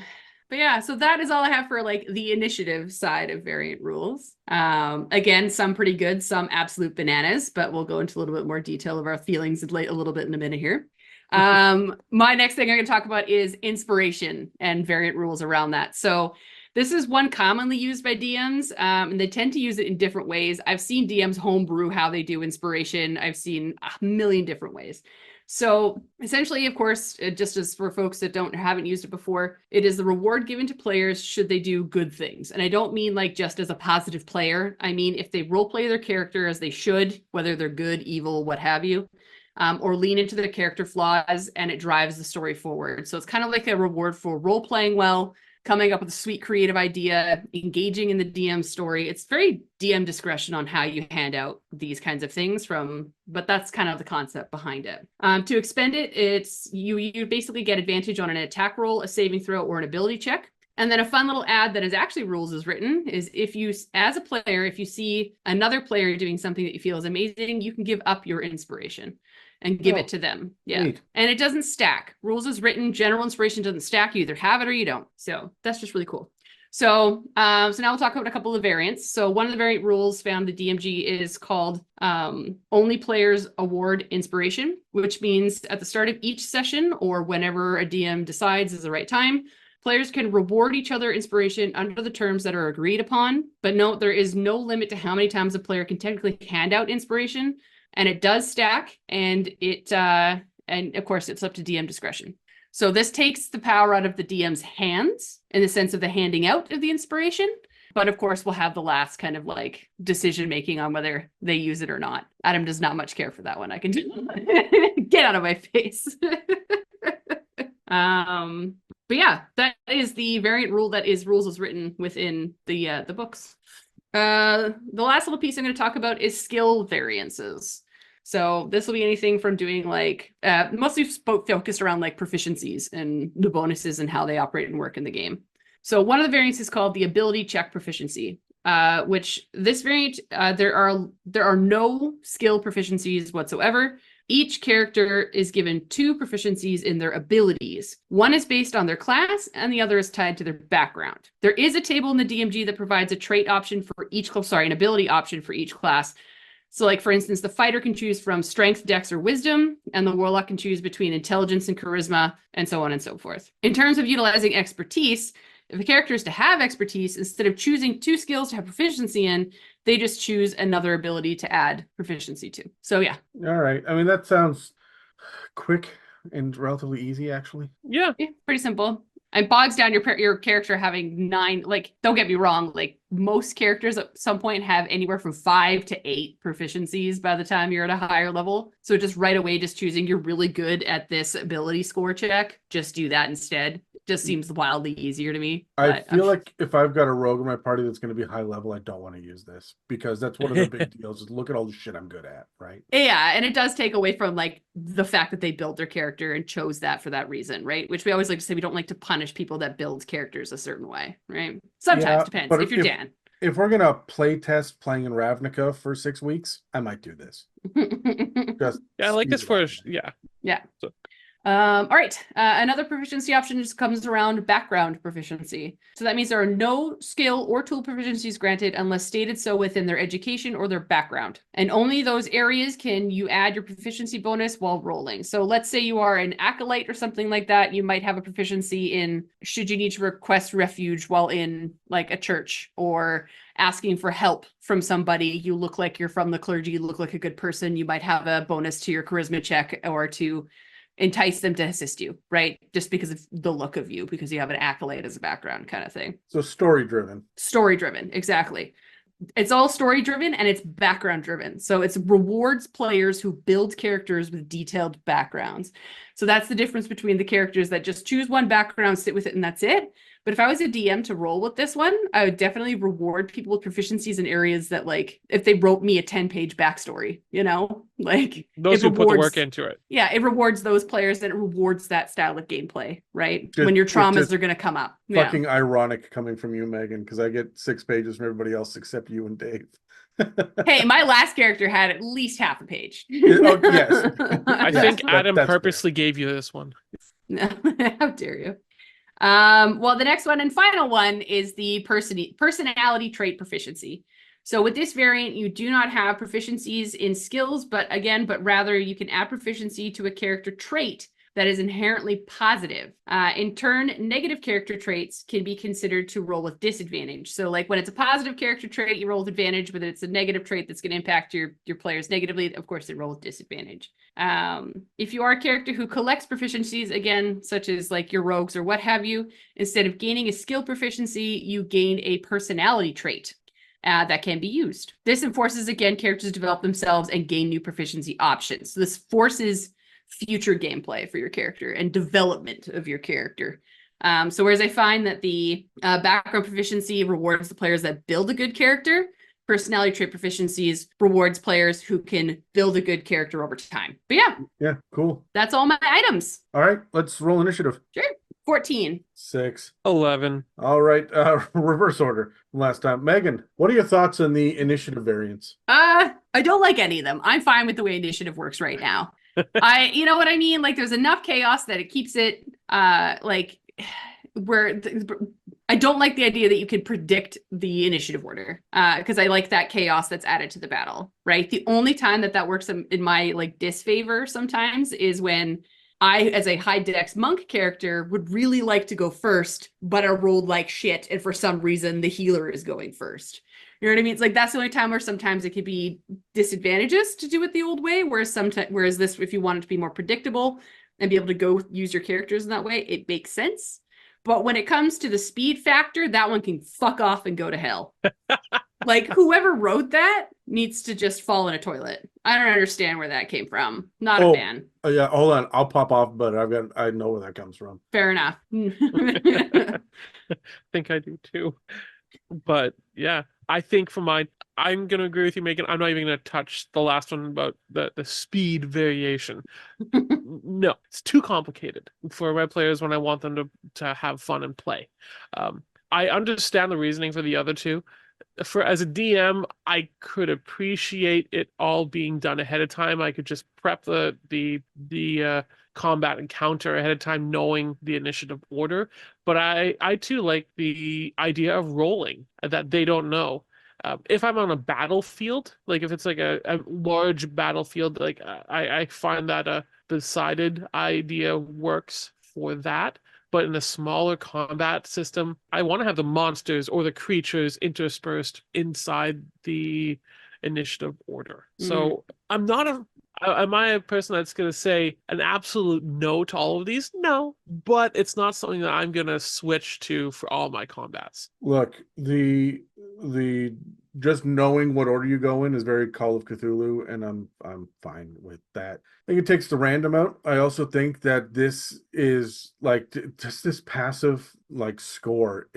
But yeah, so that is all I have for like the initiative side of variant rules. Again, some pretty good, some absolute bananas, but we'll go into a little bit more detail of our feelings a little bit in a minute here. My next thing I'm going to talk about is inspiration and variant rules around that. So this is one commonly used by DMs, and they tend to use it in different ways. I've seen DMs homebrew how they do inspiration. I've seen a million different ways. So essentially, of course, just as for folks that haven't used it before, it is the reward given to players should they do good things. And I don't mean like just as a positive player. I mean, if they roleplay their character as they should, whether they're good, evil, what have you, or lean into their character flaws, and it drives the story forward. So it's kind of like a reward for role playing well, coming up with a sweet creative idea, engaging in the DM story. It's very DM discretion on how you hand out these kinds of things but that's kind of the concept behind it. To expend it, it's you basically get advantage on an attack roll, a saving throw, or an ability check. And then a fun little ad that is actually rules is written is if you, as a player, if you see another player doing something that you feel is amazing, you can give up your inspiration and give it to them. Yeah. Neat. And it doesn't stack. Rules is written, general inspiration doesn't stack. You either have it or you don't. So that's just really cool. So, now we'll talk about a couple of variants. So one of the variant rules found in DMG is called only players award inspiration, which means at the start of each session or whenever a DM decides is the right time, players can reward each other inspiration under the terms that are agreed upon. But note, there is no limit to how many times a player can technically hand out inspiration, and it does stack, and and of course it's up to DM discretion. So this takes the power out of the DM's hands in the sense of the handing out of the inspiration. But of course, we'll have the last kind of like decision making on whether they use it or not. Adam does not much care for that one. I can do get out of my face. But yeah, that is the variant rule that is rules as written within the books. The last little piece I'm going to talk about is skill variances. So this will be anything from doing like, mostly focused around like proficiencies and the bonuses and how they operate and work in the game. So one of the variants is called the ability check proficiency, which this variant, there are no skill proficiencies whatsoever. Each character is given 2 proficiencies in their abilities. One is based on their class and the other is tied to their background. There is a table in the DMG that provides a trait option for each, an ability option for each class. So like, for instance, the fighter can choose from strength, dex, or wisdom, and the warlock can choose between intelligence and charisma, and so on and so forth. In terms of utilizing expertise, if a character is to have expertise, instead of choosing 2 skills to have proficiency in, they just choose another ability to add proficiency to. So yeah. All right. I mean, that sounds quick and relatively easy, actually. Yeah. Pretty simple. And bogs down your character having 9, like, don't get me wrong, like most characters at some point have anywhere from 5 to 8 proficiencies by the time you're at a higher level. So just right away, just choosing you're really good at this ability score check, just do that instead. Just seems wildly easier to me. I feel like if I've got a rogue in my party that's going to be high level, I don't want to use this because that's one of the big deals is look at all the shit I'm good at, right? Yeah, and it does take away from like the fact that they built their character and chose that for that reason, right? Which we always like to say, we don't like to punish people that build characters a certain way, right? Sometimes, depends. But if you're Dan. If we're going to play test playing in Ravnica for 6 weeks, I might do this. Just Yeah, I like this for, yeah. Yeah. So. All right. Another proficiency option just comes around background proficiency. So that means there are no skill or tool proficiencies granted unless stated so within their education or their background. And only those areas can you add your proficiency bonus while rolling. So let's say you are an acolyte or something like that. You might have a proficiency in should you need to request refuge while in like a church or asking for help from somebody. You look like you're from the clergy, you look like a good person. You might have a bonus to your charisma check or to entice them to assist you, right? Just because of the look of you, because you have an accolade as a background kind of thing. So story driven. Story driven, exactly. It's all story driven and it's background driven. So it's rewards players who build characters with detailed backgrounds. So that's the difference between the characters that just choose one background, sit with it, and that's it. But if I was a DM to roll with this one, I would definitely reward people with proficiencies in areas that, like, if they wrote me a 10-page backstory, you know, like those who put the work into it. Yeah, it rewards those players and it rewards that style of gameplay, right? Just, when your traumas are going to come up. Fucking ironic coming from you, Megan, because I get 6 pages from everybody else except you and Dave. Hey, my last character had at least half a page. Oh, yes. I Yes, think Adam that's purposely gave you this one. No, how dare you? Well, the next one and final one is the personality trait proficiency. So with this variant, you do not have proficiencies in skills, but rather you can add proficiency to a character trait that is inherently positive. In turn, negative character traits can be considered to roll with disadvantage. So like when it's a positive character trait, you roll with advantage, but it's a negative trait that's going to impact your players negatively, of course, they roll with disadvantage. If you are a character who collects proficiencies, again, such as like your rogues or what have you, instead of gaining a skill proficiency, you gain a personality trait. That can be used. This enforces, again, characters to develop themselves and gain new proficiency options. So this forces future gameplay for your character and development of your character. So whereas I find that the background proficiency rewards the players that build a good character, personality trait proficiencies rewards players who can build a good character over time. But yeah, Yeah, cool. that's all my items. All right, let's roll initiative. Sure. 14. 6. 11. All right, reverse order from last time. Megan, what are your thoughts on the initiative variants? I don't like any of them. I'm fine with the way initiative works right now. You know what I mean? Like there's enough chaos that it keeps it like where I don't like the idea that you can predict the initiative order because I like that chaos that's added to the battle, right? The only time that works in my like disfavor sometimes is when I, as a high dex monk character, would really like to go first, but I rolled like shit, and for some reason the healer is going first. You know what I mean? It's like that's the only time where sometimes it could be disadvantageous to do it the old way, whereas this, if you want it to be more predictable and be able to go use your characters in that way, it makes sense. But when it comes to the speed factor, that one can fuck off and go to hell. Like whoever wrote that needs to just fall in a toilet. I don't understand where that came from. Not a fan. Yeah, hold on. I'll pop off, but I know where that comes from. Fair enough. I think I do too. But yeah, I think for mine, I'm gonna agree with you, Megan. I'm not even gonna touch the last one about the speed variation. No, it's too complicated for my players when I want them to have fun and play. I understand the reasoning for the other two. As a DM, I could appreciate it all being done ahead of time. I could just prep the combat encounter ahead of time, knowing the initiative order. But I too like the idea of rolling that they don't know. If I'm on a battlefield, like if it's like a large battlefield, like I find that a decided idea works for that. But in a smaller combat system, I want to have the monsters or the creatures interspersed inside the initiative order. So I'm not am I a person that's going to say an absolute no to all of these? No, but it's not something that I'm going to switch to for all my combats. Look, the just knowing what order you go in is very Call of Cthulhu, and I'm fine with that. I think it takes the random out. I also think that this is like just this passive like score.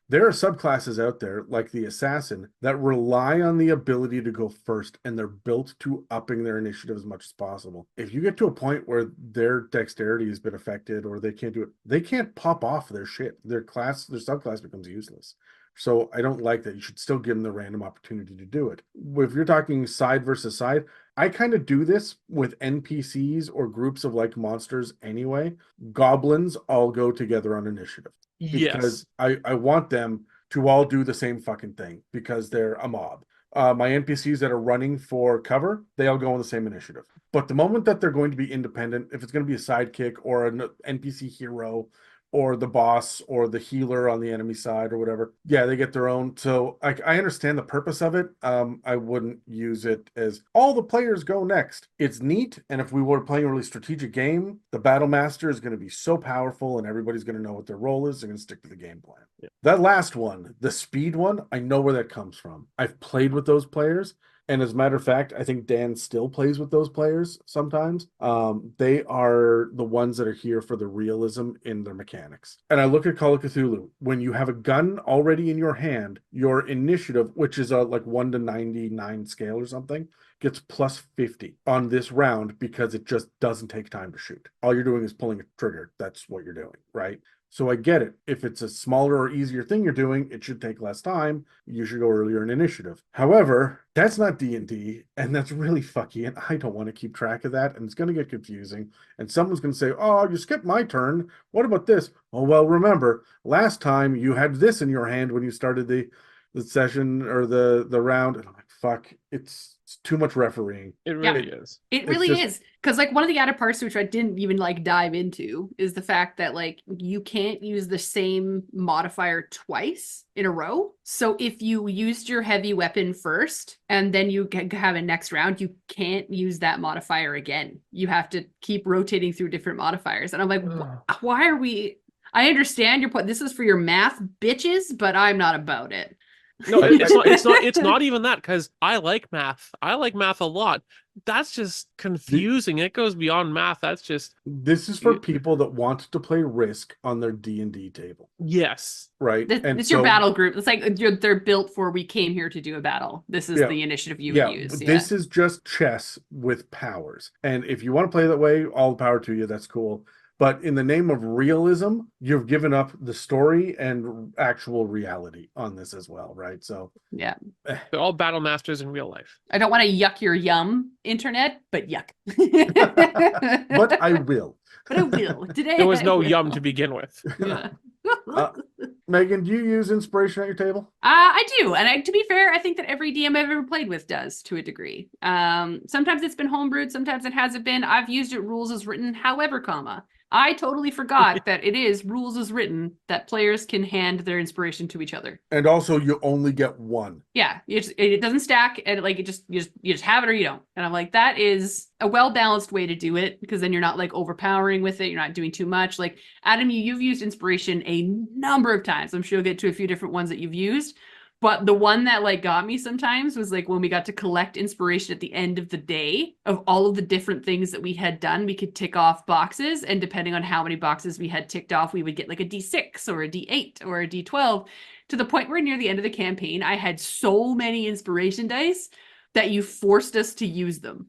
There are subclasses out there like the assassin that rely on the ability to go first, and they're built to upping their initiative as much as possible. If you get to a point where their dexterity has been affected or they can't do it, they can't pop off their shit. Their subclass becomes useless. So I don't like that. You should still give them the random opportunity to do it. If you're talking side versus side, I kind of do this with NPCs or groups of like monsters anyway. Goblins all go together on initiative. Because I want them to all do the same fucking thing because they're a mob. My NPCs that are running for cover, they all go on the same initiative. But the moment that they're going to be independent, if it's going to be a sidekick or an NPC hero or the boss or the healer on the enemy side or whatever, yeah, they get their own. So I understand the purpose of it. I wouldn't use it as all the players go next. It's neat, and if we were playing a really strategic game, the battle master is going to be so powerful and everybody's going to know what their role is. They're going to stick to the game plan. Yeah. That last one, the speed one, I know where that comes from. I've played with those players. And as a matter of fact, I think Dan still plays with those players sometimes. They are the ones that are here for the realism in their mechanics. And I look at Call of Cthulhu. When you have a gun already in your hand, your initiative, which is a like 1 to 99 scale or something, gets plus 50 on this round because it just doesn't take time to shoot. All you're doing is pulling a trigger. That's what you're doing, right? So I get it. If it's a smaller or easier thing you're doing, it should take less time. You should go earlier in initiative. However, that's not D&D, and that's really fucky, and I don't want to keep track of that, and it's going to get confusing. And someone's going to say, oh, you skipped my turn. What about this? Oh, well, remember, last time you had this in your hand when you started the session or the round. And I'm like, fuck, it's too much refereeing. It really is. It really is. Because like one of the added parts which I didn't even like dive into is the fact that like you can't use the same modifier twice in a row. So if you used your heavy weapon first and then you have a next round, you can't use that modifier again. You have to keep rotating through different modifiers. And I'm like, why are we? I understand your point. This is for your math, bitches, but I'm not about it. No, it's not even that, because I like math. I like math a lot. That's just confusing. It goes beyond math. That's just This is for people that want to play Risk on their D&D table, yes. right? It's your battle group. It's like they're built for, we came here to do a battle. This is the initiative you would use. This is just chess with powers. And if you want to play that way, all the power to you. That's cool. But in the name of realism, you've given up the story and actual reality on this as well, right? So yeah, they're all battle masters in real life. I don't want to yuck your yum, internet, but yuck. But I will. But I will. Today There was I no will. yum to begin with. Yeah. Megan, do you use inspiration at your table? I do, and to be fair, I think that every DM I've ever played with does, to a degree. Sometimes it's been homebrewed, sometimes it hasn't been. I've used it rules as written, however, comma. I totally forgot that it is rules as written that players can hand their inspiration to each other. And also, you only get one. Yeah, it doesn't stack, and like you just have it or you don't. And I'm like, that is a well-balanced way to do it, because then you're not like overpowering with it. You're not doing too much. Like Adam, you've used inspiration a number of times. I'm sure you'll get to a few different ones that you've used. But the one that like got me sometimes was like when we got to collect inspiration at the end of the day of all of the different things that we had done. We could tick off boxes, and depending on how many boxes we had ticked off, we would get like a D6 or a D8 or a D12, to the point where near the end of the campaign, I had so many inspiration dice that you forced us to use them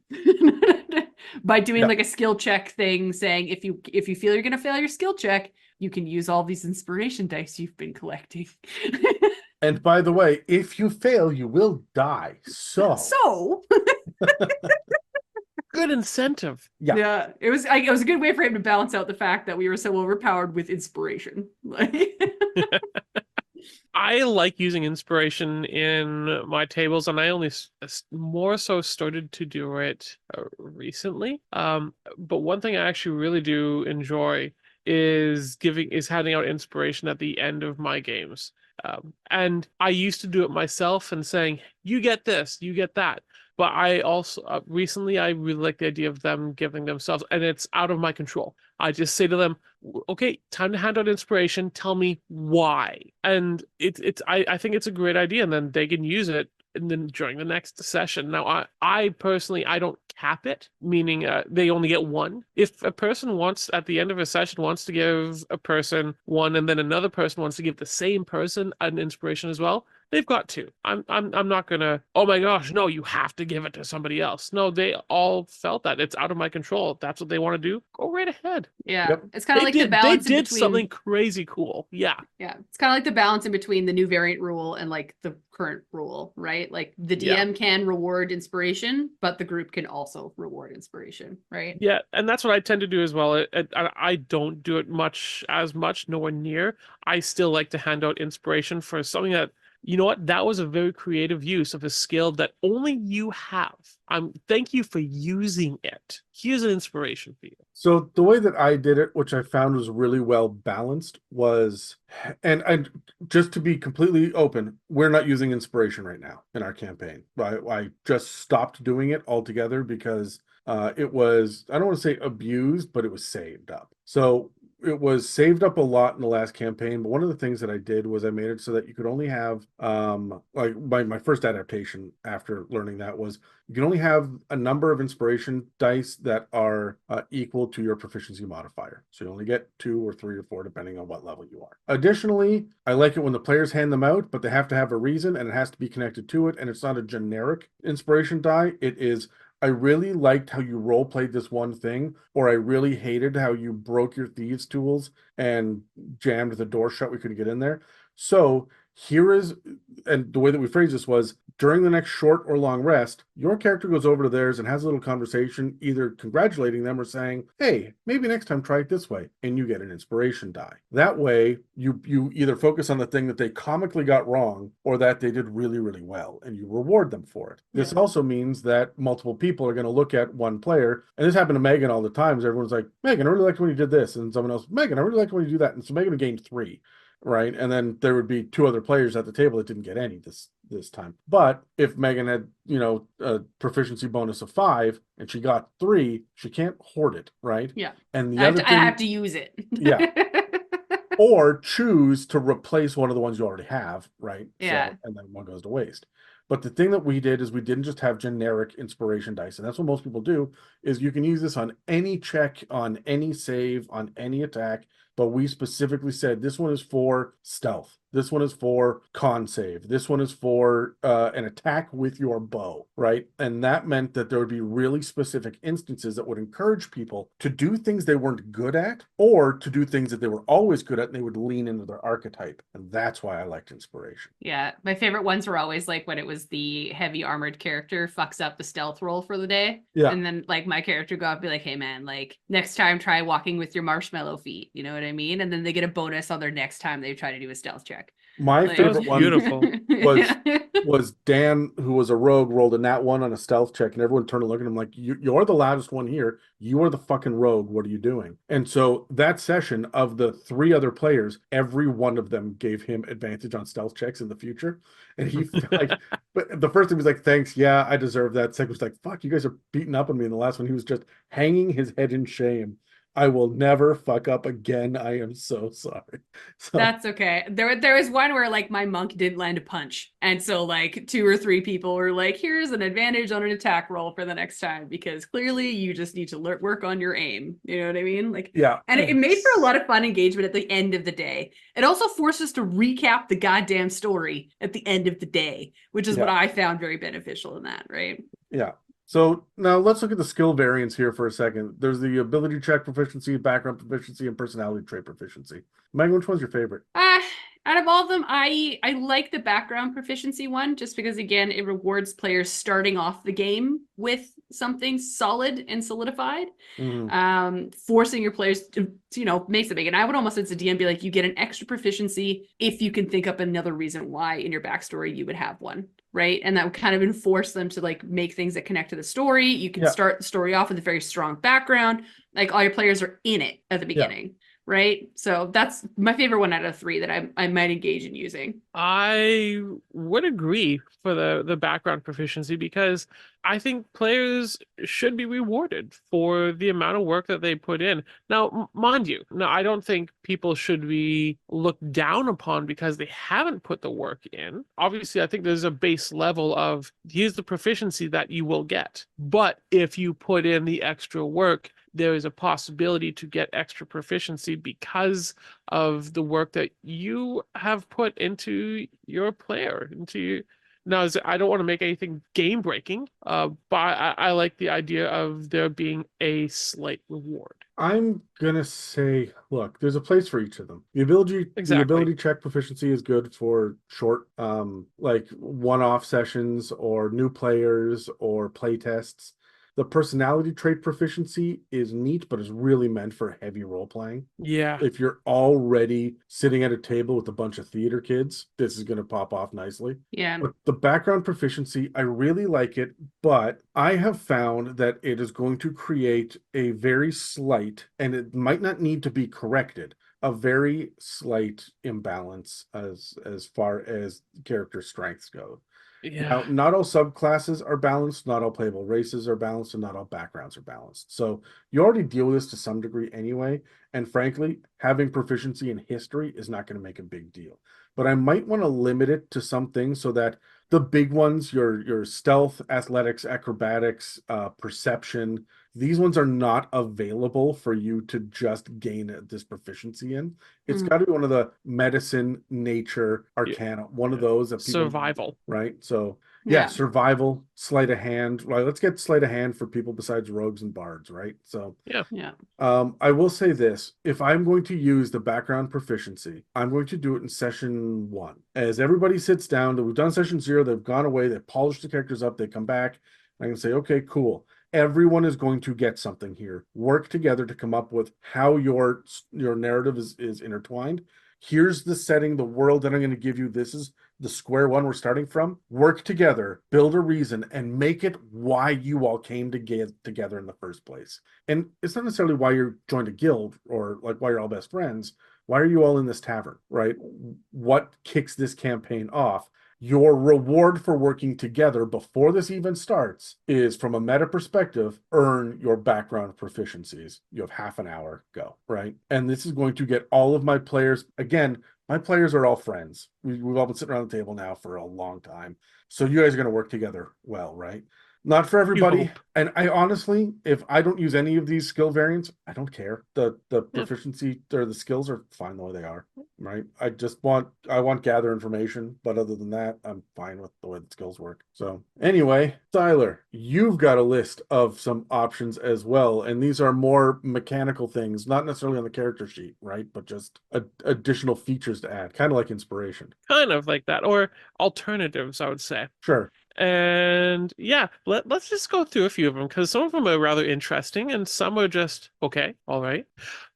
by doing like a skill check thing, saying if you feel you're going to fail your skill check, you can use all these inspiration dice you've been collecting. And by the way, if you fail, you will die. So Good incentive. Yeah, it was a good way for him to balance out the fact that we were so overpowered with inspiration. Like I like using inspiration in my tables, and I only more so started to do it recently. But one thing I actually really do enjoy is handing out inspiration at the end of my games. And I used to do it myself and saying, you get this, you get that. But I also recently I really like the idea of them giving themselves, and it's out of my control. I just say to them, okay, time to hand out inspiration. Tell me why. And I think it's a great idea, and then they can use it and then during the next session. Now, I personally, I don't cap it, meaning they only get one. If a person at the end of a session wants to give a person one, and then another person wants to give the same person an inspiration as well, they've got two. I'm not gonna, oh my gosh, no, you have to give it to somebody else. No, they all felt that it's out of my control. If that's what they want to do, go right ahead. Yeah, Yep. it's kind of like the balance. They did something crazy cool. Yeah. Yeah, it's kind of like the balance in between the new variant rule and like the current rule, right? Like the DM can reward inspiration, but the group can also reward inspiration, right? Yeah, and that's what I tend to do as well. I don't do it as much, nowhere near. I still like to hand out inspiration for something that, you know what, that was a very creative use of a skill that only you have. Thank you for using it. Here's an inspiration for you. So the way that I did it, which I found was really well balanced, was, and just to be completely open, we're not using inspiration right now in our campaign. I just stopped doing it altogether because it was, I don't want to say abused, but it was saved up. So it was saved up a lot in the last campaign, but one of the things that I did was I made it so that you could only have, like my first adaptation after learning that was, you can only have a number of inspiration dice that are equal to your proficiency modifier. So you only get 2 or 3 or 4, depending on what level you are. Additionally, I like it when the players hand them out, but they have to have a reason and it has to be connected to it. And it's not a generic inspiration die. It is, I really liked how you role played this one thing, or I really hated how you broke your thieves' tools and jammed the door shut. We couldn't get in there. So here is, and the way that we phrased this was, during the next short or long rest, your character goes over to theirs and has a little conversation, either congratulating them or saying, hey, maybe next time try it this way, and you get an inspiration die. That way, you either focus on the thing that they comically got wrong or that they did really, really well, and you reward them for it. Yeah. This also means that multiple people are going to look at one player, and this happened to Megan all the time. Everyone's like, Megan, I really liked when you did this, and someone else, Megan, I really liked when you do that, and so Megan gained 3. Right, and then there would be 2 other players at the table that didn't get any this time. But if Megan had, a proficiency bonus of 5 and she got 3, she can't hoard it, right? Yeah, And I have to use it. Yeah. or choose to replace one of the ones you already have, right? Yeah. So, and then one goes to waste. But the thing that we did is we didn't just have generic inspiration dice, and that's what most people do, is you can use this on any check, on any save, on any attack, but we specifically said this one is for stealth. This one is for con save. This one is for an attack with your bow, right? And that meant that there would be really specific instances that would encourage people to do things they weren't good at, or to do things that they were always good at, and they would lean into their archetype. And that's why I liked inspiration. Yeah, my favorite ones were always like when it was the heavy armored character fucks up the stealth roll for the day. Yeah. And then like my character go up and be like, hey man, like next time try walking with your marshmallow feet. You know what I mean? And then they get a bonus on their next time they try to do a stealth check. My Like- favorite one beautiful. was Dan, who was a rogue, rolled a nat 1 on a stealth check, and everyone turned to look at him like, you're the loudest one here. You are the fucking rogue. What are you doing? And so that session, of the 3 other players, every one of them gave him advantage on stealth checks in the future. And he like, but the first thing was like, thanks, yeah, I deserve that. Second was like, fuck, you guys are beating up on me. And the last one, he was just hanging his head in shame. I will never fuck up again. I am so sorry. So That's okay. There was one where like my monk didn't land a punch. And so like 2 or 3 people were like, here's an advantage on an attack roll for the next time, because clearly you just need to work on your aim. You know what I mean? Like, yeah. and it made for a lot of fun engagement at the end of the day. It also forced us to recap the goddamn story at the end of the day, which is what I found very beneficial in that, right? Yeah. So now let's look at the skill variants here for a second. There's the ability check proficiency, background proficiency, and personality trait proficiency. Megan, which one's your favorite? Out of all of them, I like the background proficiency one, just because again it rewards players starting off the game with something solid and solidified. Forcing your players to make something. And I would almost, as a DM, be like, you get an extra proficiency if you can think up another reason why in your backstory you would have one, right? And that would kind of enforce them to like make things that connect to the story. You can start the story off with a very strong background, like all your players are in it at the beginning. Right. So that's my favorite one out of 3 that I might engage in using. I would agree for the background proficiency, because I think players should be rewarded for the amount of work that they put in. Now, mind you, I don't think people should be looked down upon because they haven't put the work in. Obviously, I think there's a base level of here's the proficiency that you will get. But if you put in the extra work, there is a possibility to get extra proficiency because of the work that you have put into your player, Now, I don't want to make anything game breaking, but I like the idea of there being a slight reward. I'm gonna say, look, there's a place for each of them. The ability check proficiency is good for short, like one-off sessions or new players or play tests. The personality trait proficiency is neat, but is really meant for heavy role playing. Yeah. If you're already sitting at a table with a bunch of theater kids, this is going to pop off nicely. Yeah. But the background proficiency, I really like it, but I have found that it is going to create a very slight, and it might not need to be corrected, a very slight imbalance as far as character strengths go. Yeah. Now, not all subclasses are balanced, not all playable races are balanced, and not all backgrounds are balanced. So you already deal with this to some degree anyway. And frankly, having proficiency in history is not going to make a big deal. But I might want to limit it to some things so that the big ones, your stealth, athletics, acrobatics, perception, these ones are not available for you to just gain this proficiency in. It's got to be one of the medicine, nature, arcana, one of those that people survival, right? So survival, sleight of hand. Right, let's get sleight of hand for people besides rogues and bards, right? So I will say this: if I'm going to use the background proficiency, I'm going to do it in session 1. As everybody sits down, we've done session 0, they've gone away, they've polished the characters up, they come back. I can say, okay, cool. Everyone is going to get something here. Work together to come up with how your narrative is intertwined. Here's the setting, the world that I'm going to give you. This is the square one we're starting from. Work together, build a reason, and make it why you all came to get together in the first place. And it's not necessarily why you joined a guild or like why you're all best friends. Why are you all in this tavern, right? What kicks this campaign off? Your reward for working together before this even starts is, from a meta perspective, earn your background proficiencies. You have half an hour, go, right? And this is going to get all of my players, again, my players are all friends. We've all been sitting around the table now for a long time. So you guys are going to work together well, right? Not for everybody. hope. And I honestly, if I don't use any of these skill variants, I don't care. The proficiency or the skills are fine the way they are, right? I want gather information, but other than that, I'm fine with the way the skills work. So anyway, Tyler, you've got a list of some options as well, and these are more mechanical things, not necessarily on the character sheet, right? But just additional features to add, kind of like inspiration. Kind of like that, or alternatives, I would say. Sure. And yeah, let's just go through a few of them, because some of them are rather interesting and some are just okay, all right.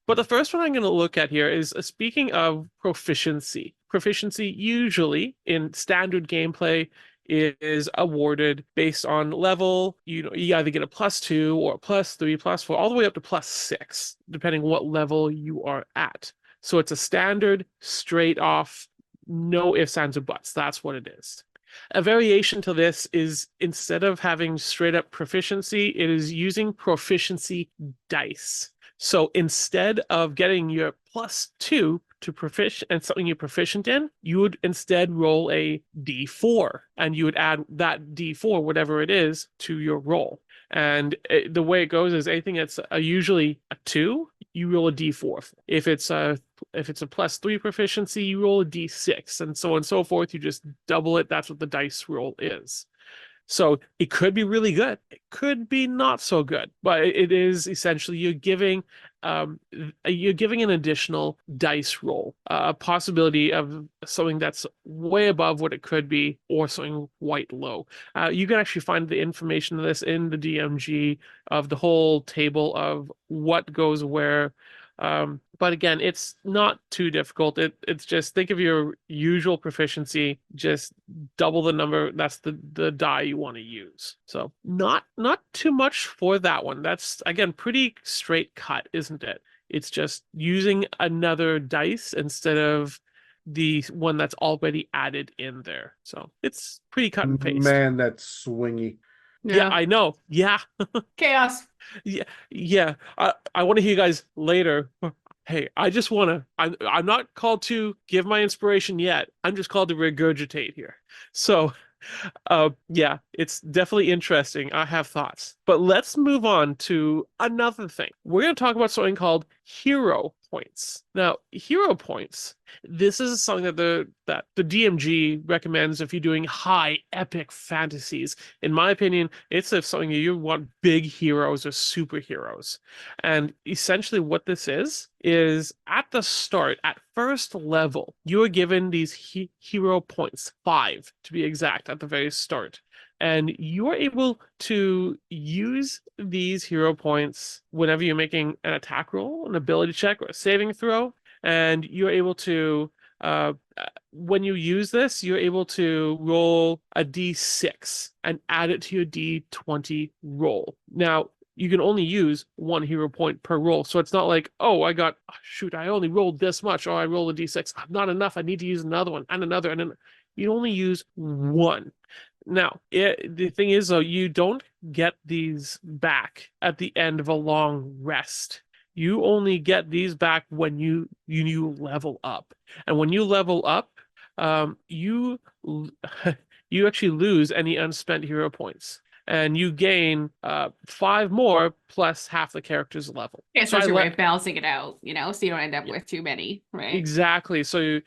But the first one I'm going to look at here is speaking of proficiency. Proficiency usually in standard gameplay is awarded based on level. You either get a +2 or a +3, +4, all the way up to +6, depending what level you are at. So it's a standard, straight off, no ifs, ands, or buts. That's what it is. A variation to this is, instead of having straight up proficiency, it is using proficiency dice. So instead of getting your +2 to proficient and something you're proficient in, you would instead roll a d4 and you would add that d4, whatever it is, to your roll. And the way it goes is anything that's usually a 2, you roll a d4. If it's a +3 proficiency, you roll a d6, and so on and so forth. You just double it. That's what the dice roll is. So it could be really good. It could be not so good, but it is essentially you're giving an additional dice roll, a possibility of something that's way above what it could be, or something quite low. You can actually find the information of this in the DMG of the whole table of what goes where. But again, it's not too difficult. It's just, think of your usual proficiency, just double the number. That's the die you want to use. So not too much for that one. That's, again, pretty straight cut, isn't it? It's just using another dice instead of the one that's already added in there. So it's pretty cut and paste. Man, that's swingy. Yeah, I know. Yeah. Chaos. Yeah. I want to hear you guys later. Hey, I just want to, I'm not called to give my inspiration yet. I'm just called to regurgitate here. So, yeah, it's definitely interesting. I have thoughts. But let's move on to another thing. We're going to talk about something called hero points. Now, hero points, this is something that the DMG recommends if you're doing high epic fantasies. In my opinion, it's if something you want big heroes or superheroes. And essentially what this is at the start, at first level, you are given these hero points, 5 to be exact, at the very start. And you are able to use these hero points whenever you're making an attack roll, an ability check, or a saving throw. And you're able to, when you use this, you're able to roll a d6 and add it to your d20 roll. Now, you can only use 1 hero point per roll. So it's not like, oh, I only rolled this much. Oh, I rolled a d6. Not enough. I need to use another one and another. And then you only use 1. Now, the thing is, though, you don't get these back at the end of a long rest. You only get these back when you level up. And when you level up, you actually lose any unspent hero points. And you gain 5 more plus half the character's level. Yeah, so it's your way of balancing it out, so you don't end up with too many, right? Exactly. So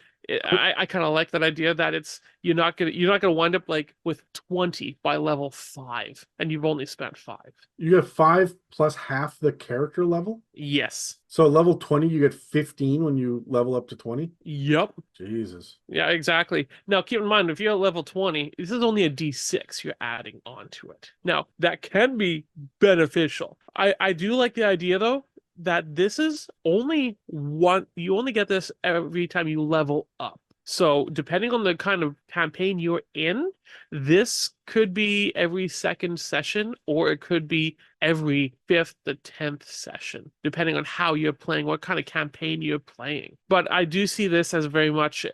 I kind of like that idea that you're not gonna wind up like with 20 by level 5, and you've only spent 5. You have 5 plus half the character level? Yes. So level 20, you get 15 when you level up to 20? Yep. Jesus. Yeah, exactly. Now, keep in mind, if you're at level 20, this is only a d6 you're adding onto it. Now, that can be beneficial. I do like the idea, though, that this is only one, you only get this every time you level up. So depending on the kind of campaign you're in, this could be every 2nd session, or it could be every 5th to 10th session, depending on how you're playing, what kind of campaign you're playing. But I do see this as very much,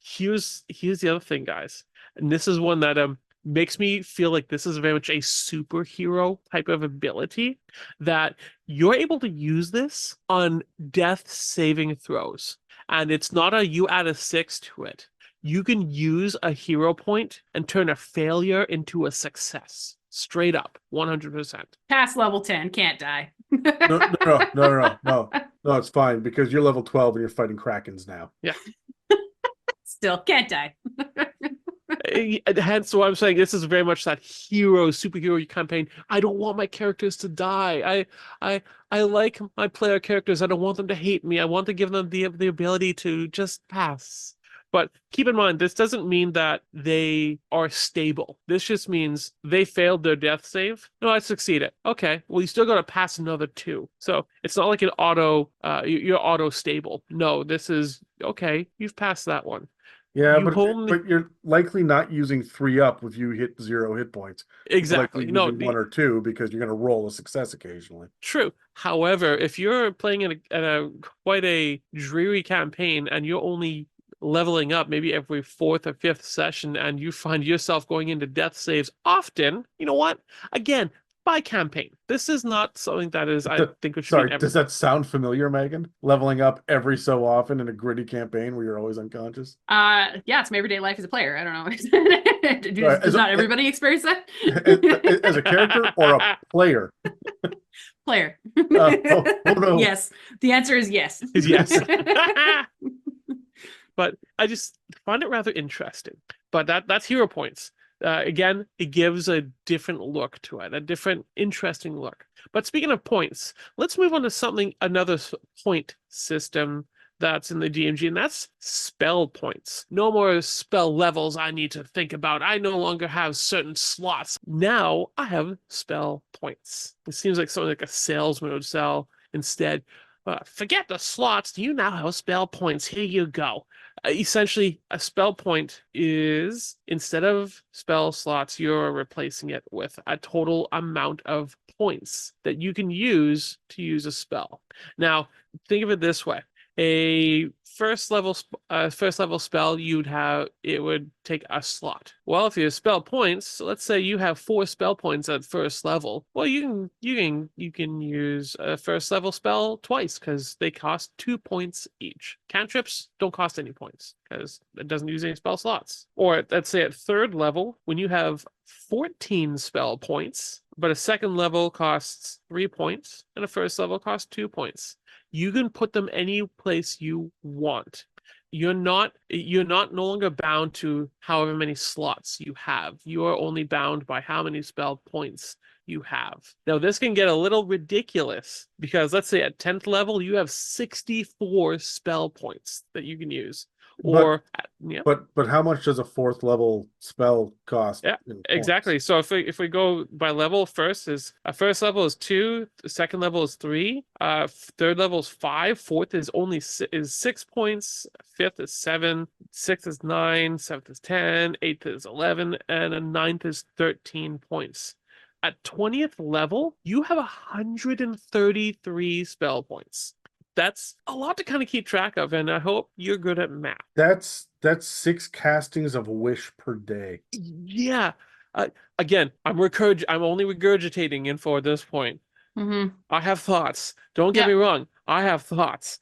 here's the other thing, guys. And this is one that makes me feel like this is very much a superhero type of ability, that you're able to use this on death saving throws. And it's not a you add a 6 to it. You can use a hero point and turn a failure into a success. Straight up, 100%. Pass level 10, can't die. No, it's fine because you're level 12 and you're fighting Krakens now. Yeah. Still, can't die. Hence why I'm saying this is very much that superhero campaign. I don't want my characters to die. I like my player characters. I don't want them to hate me. I want to give them the ability to just pass. But keep in mind, this doesn't mean that they are stable. This just means they failed their death save. No, I succeeded. Okay, well, you still got to pass another 2. So it's not like an you're auto stable. No, this is, okay, you've passed that one. Yeah, but you're likely not using 3 up if you hit 0 hit points. Exactly. You're likely using 1 or 2 because you're going to roll a success occasionally. True. However, if you're playing in a quite a dreary campaign and you're only leveling up maybe every 4th or 5th session and you find yourself going into death saves often, you know what? Again, by campaign. This is not something that is, I think it should Sorry, be does that sound familiar, Megan? Leveling up every so often in a gritty campaign where you're always unconscious? Yeah, it's my everyday life as a player. I don't know. Does not everybody experience that? As a character or a player? Player. Oh no. Yes. The answer is yes. Yes. But I just find it rather interesting. But that's hero points. Again, it gives a different look to it, a different, interesting look. But speaking of points, let's move on to another point system that's in the DMG, and that's spell points. No more spell levels I need to think about. I no longer have certain slots. Now I have spell points. It seems like something like a salesman would sell instead. Forget the slots. You now have spell points. Here you go. Essentially, a spell point is, instead of spell slots, you're replacing it with a total amount of points that you can use to use a spell. Now, think of it this way. A first level spell, it would take a slot. Well, if you spell points, let's say you have 4 spell points at first level. Well, you can use a first level spell twice because they cost 2 points each. Cantrips don't cost any points because it doesn't use any spell slots. Or let's say at 3rd level, when you have 14 spell points, but a 2nd level costs 3 points and a first level costs 2 points. You can put them any place you want. You're no longer bound to however many slots you have. You are only bound by how many spell points you have. Now, this can get a little ridiculous because let's say at 10th level, you have 64 spell points that you can use. But how much does a 4th level spell cost? Yeah, exactly. So if we go by level, first level is 2, the 2nd level is 3, 3rd level is 5, 4th is 6 points, 5th is 7, 6th is 9, 7th is 10, 8th is 11, and a 9th is 13 points. At 20th level, you have 133 spell points. That's a lot to kind of keep track of, and I hope you're good at math. That's 6 castings of Wish per day. Yeah. Again, I'm only regurgitating info at this point. Mm-hmm. I have thoughts. Don't get me wrong. I have thoughts,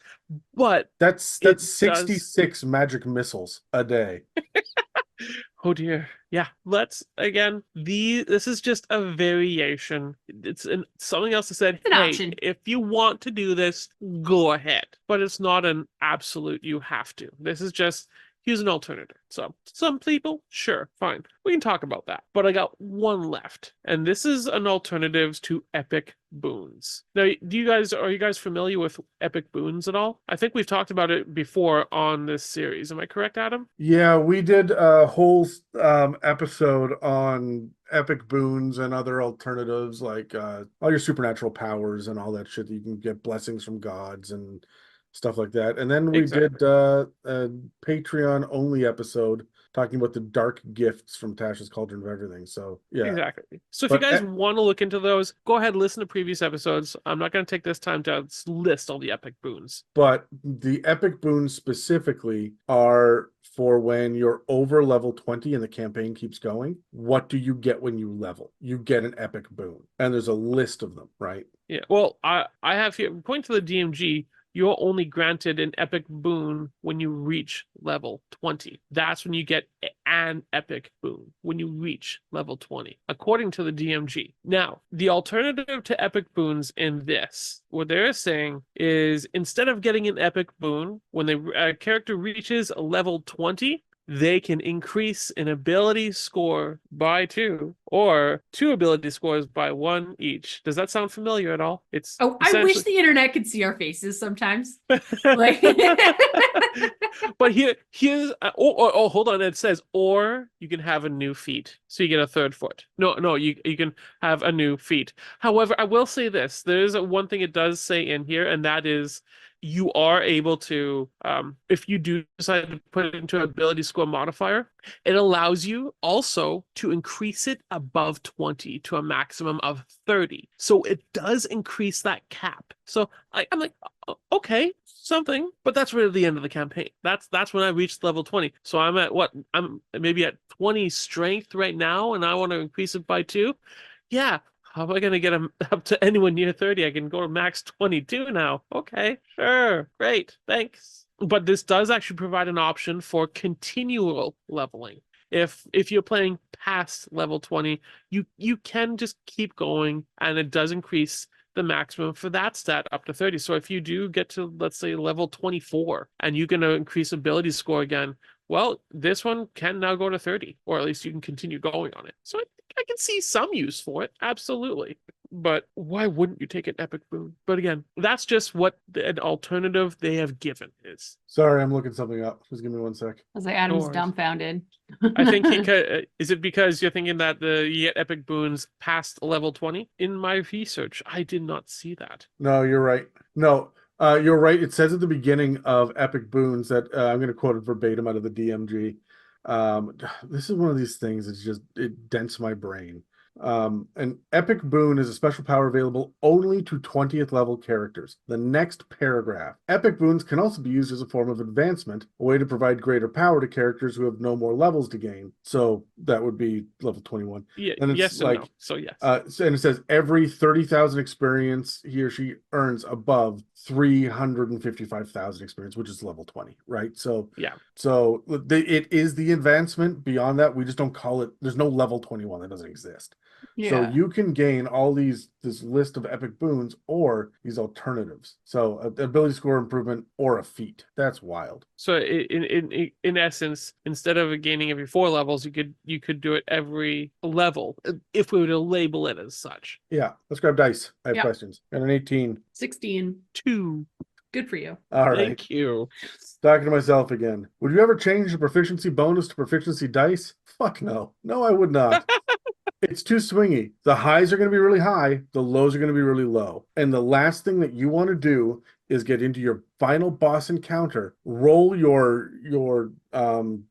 but that's 66 magic missiles a day. Oh dear. Yeah. This is just a variation. It's something else that said, hey, option. If you want to do this, go ahead. But it's not an absolute you have to. This is just, here's an alternative. So some people, sure, fine. We can talk about that. But I got one left. And this is an alternative to epic boons. Now, are you guys familiar with epic boons at all? I think we've talked about it before on this series. Am I correct, Adam? Yeah, we did a whole episode on epic boons and other alternatives, like all your supernatural powers and all that shit that you can get, blessings from gods and stuff like that. And then we did a Patreon only episode talking about the dark gifts from Tasha's Cauldron of Everything. So yeah, Exactly. So if But you guys want to look into those, go ahead, listen to previous episodes. I'm not going to take this time to list all the epic boons. but the epic boons specifically are for when you're over level 20 and the campaign keeps going. What do you get when you level? You get an epic boon, and there's a list of them, right? Yeah. Well, I have here, according to the DMG, you're only granted an epic boon when you reach level 20. That's when you get an epic boon, when you reach level 20, according to the DMG. Now, the alternative to epic boons in this, what they're saying is instead of getting an epic boon, when a character reaches level 20, they can increase an ability score by 2 or 2 ability scores by 1 each. Does that sound familiar at all? It's Oh, I wish the internet could see our faces sometimes. Like, but here's hold on. It says, or you can have a new feat, so you get a third foot. No, you can have a new feat. However, I will say this: there is one thing it does say in here, and that is, you are able to, if you do decide to put it into an ability score modifier, it allows you also to increase it above 20 to a maximum of 30. So it does increase that cap. So I'm like, okay, something, but that's really the end of the campaign. That's when I reached level 20. So I'm at what? I'm maybe at 20 strength right now, and I want to increase it by 2. Yeah. How am I going to get them up to anyone near 30? I can go to max 22 now. Okay, sure. Great. Thanks. But this does actually provide an option for continual leveling. If you're playing past level 20, you can just keep going, and it does increase the maximum for that stat up to 30. So if you do get to, let's say, level 24, and you're going to increase ability score again, well, this one can now go to 30, or at least you can continue going on it. So I can see some use for it, absolutely. But why wouldn't you take an epic boon? But again, that's just what an alternative they have given is. Sorry, I'm looking something up. Just give me 1 sec. I was like, Adam's worries. dumbfounded. I think is it because you're thinking that you get epic boons past level 20? In my research, I did not see that. No, you're right. No, you're right. It says at the beginning of epic boons that I'm going to quote it verbatim out of the DMG. This is one of these things that's just, it dents my brain. An epic boon is a special power available only to 20th level characters. The next paragraph. Epic boons can also be used as a form of advancement, a way to provide greater power to characters who have no more levels to gain. So that would be level 21. Yeah, and it's yes like, and no. So yes. And it says every 30,000 experience he or she earns above 355,000 experience, which is level 20, right? So yeah. So it is the advancement. Beyond that, we just don't call it. There's no level 21 that doesn't exist. Yeah. So you can gain all this list of epic boons or these alternatives. So ability score improvement or a feat. That's wild. So in essence, instead of gaining every 4 levels, you could do it every level if we were to label it as such. Yeah. Let's grab dice. I have Yep. questions. Got an 18. 16. 2. Good for you. All right. Thank you. Talking to myself again. Would you ever change the proficiency bonus to proficiency dice? Fuck no. No, I would not. It's too swingy. The highs are going to be really high. The lows are going to be really low. And the last thing that you want to do is get into your final boss encounter, roll your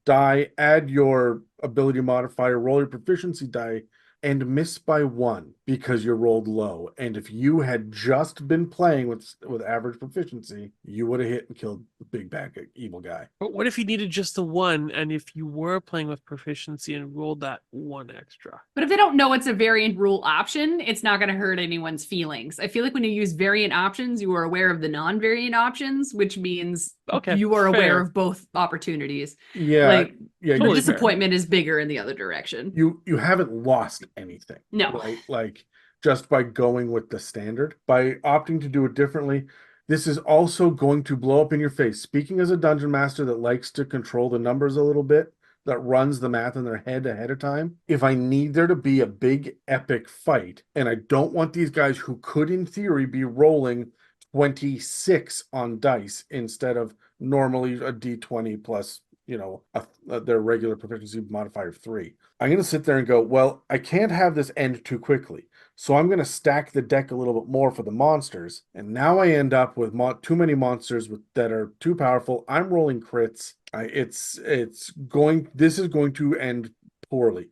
die, add your ability modifier, roll your proficiency die, and miss by 1 because you rolled low. And if you had just been playing with average proficiency, you would have hit and killed the big bad evil guy. But what if you needed just the 1, and if you were playing with proficiency and rolled that 1 extra? But if they don't know it's a variant rule option, it's not going to hurt anyone's feelings. I feel like when you use variant options, you are aware of the non-variant options, which means you are aware of both opportunities. Yeah. The totally disappointment is bigger in the other direction. You haven't lost anything. No. Right? Like just by going with the standard. By opting to do it differently, this is also going to blow up in your face. Speaking as a dungeon master that likes to control the numbers a little bit, that runs the math in their head ahead of time, if I need there to be a big epic fight, and I don't want these guys who could in theory be rolling 26 on dice instead of normally a d20 plus their regular proficiency modifier of 3. I'm going to sit there and go, well, I can't have this end too quickly. So I'm going to stack the deck a little bit more for the monsters. And now I end up with too many monsters that are too powerful. I'm rolling crits. This is going to end poorly.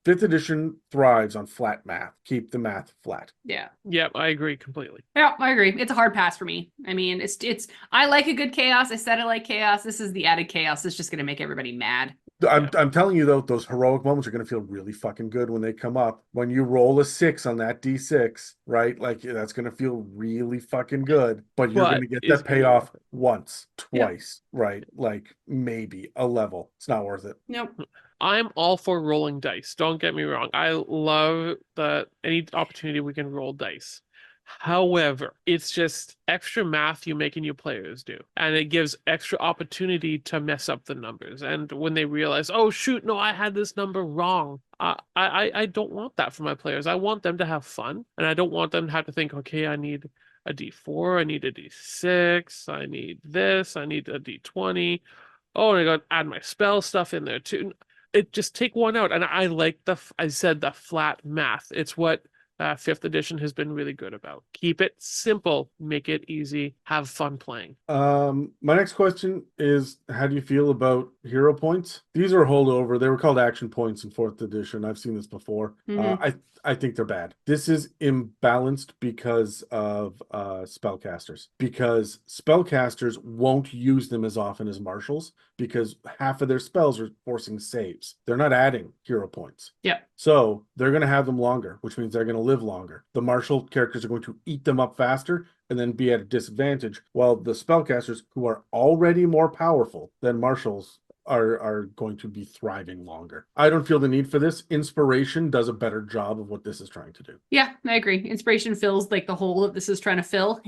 5th edition thrives on flat math. Keep the math flat. Yeah. Yeah, I agree completely. Yeah, I agree. It's a hard pass for me. I mean, I like a good chaos. I said I like chaos. This is the added chaos that's just going to make everybody mad. I'm telling you though, those heroic moments are going to feel really fucking good when they come up. When you roll a 6 on that D6, right? Like that's going to feel really fucking good. But you're going to get that payoff once, twice, right? Like maybe a level. It's not worth it. Nope. I'm all for rolling dice. Don't get me wrong. I love any opportunity we can roll dice. However, it's just extra math you make new players do. And it gives extra opportunity to mess up the numbers. And when they realize, oh, shoot, no, I had this number wrong. I don't want that for my players. I want them to have fun. And I don't want them to have to think, okay, I need a D4, I need a D6, I need this, I need a D20. Oh, and I got to add my spell stuff in there too. It just take one out. And I like the flat math. It's what 5th edition has been really good about. Keep it simple, make it easy, have fun playing. My next question is, how do you feel about hero points? These are a holdover. They were called action points in 4th edition. I've seen this before. I think they're bad. This is imbalanced because of spellcasters. Because spellcasters won't use them as often as marshals because half of their spells are forcing saves. They're not adding hero points. Yeah. So they're going to have them longer, which means they're going to live longer. The martial characters are going to eat them up faster and then be at a disadvantage, while the spellcasters, who are already more powerful than marshals, are going to be thriving longer. I don't feel the need for this. Inspiration does a better job of what this is trying to do. Yeah, I agree. Inspiration fills like the hole that this is trying to fill.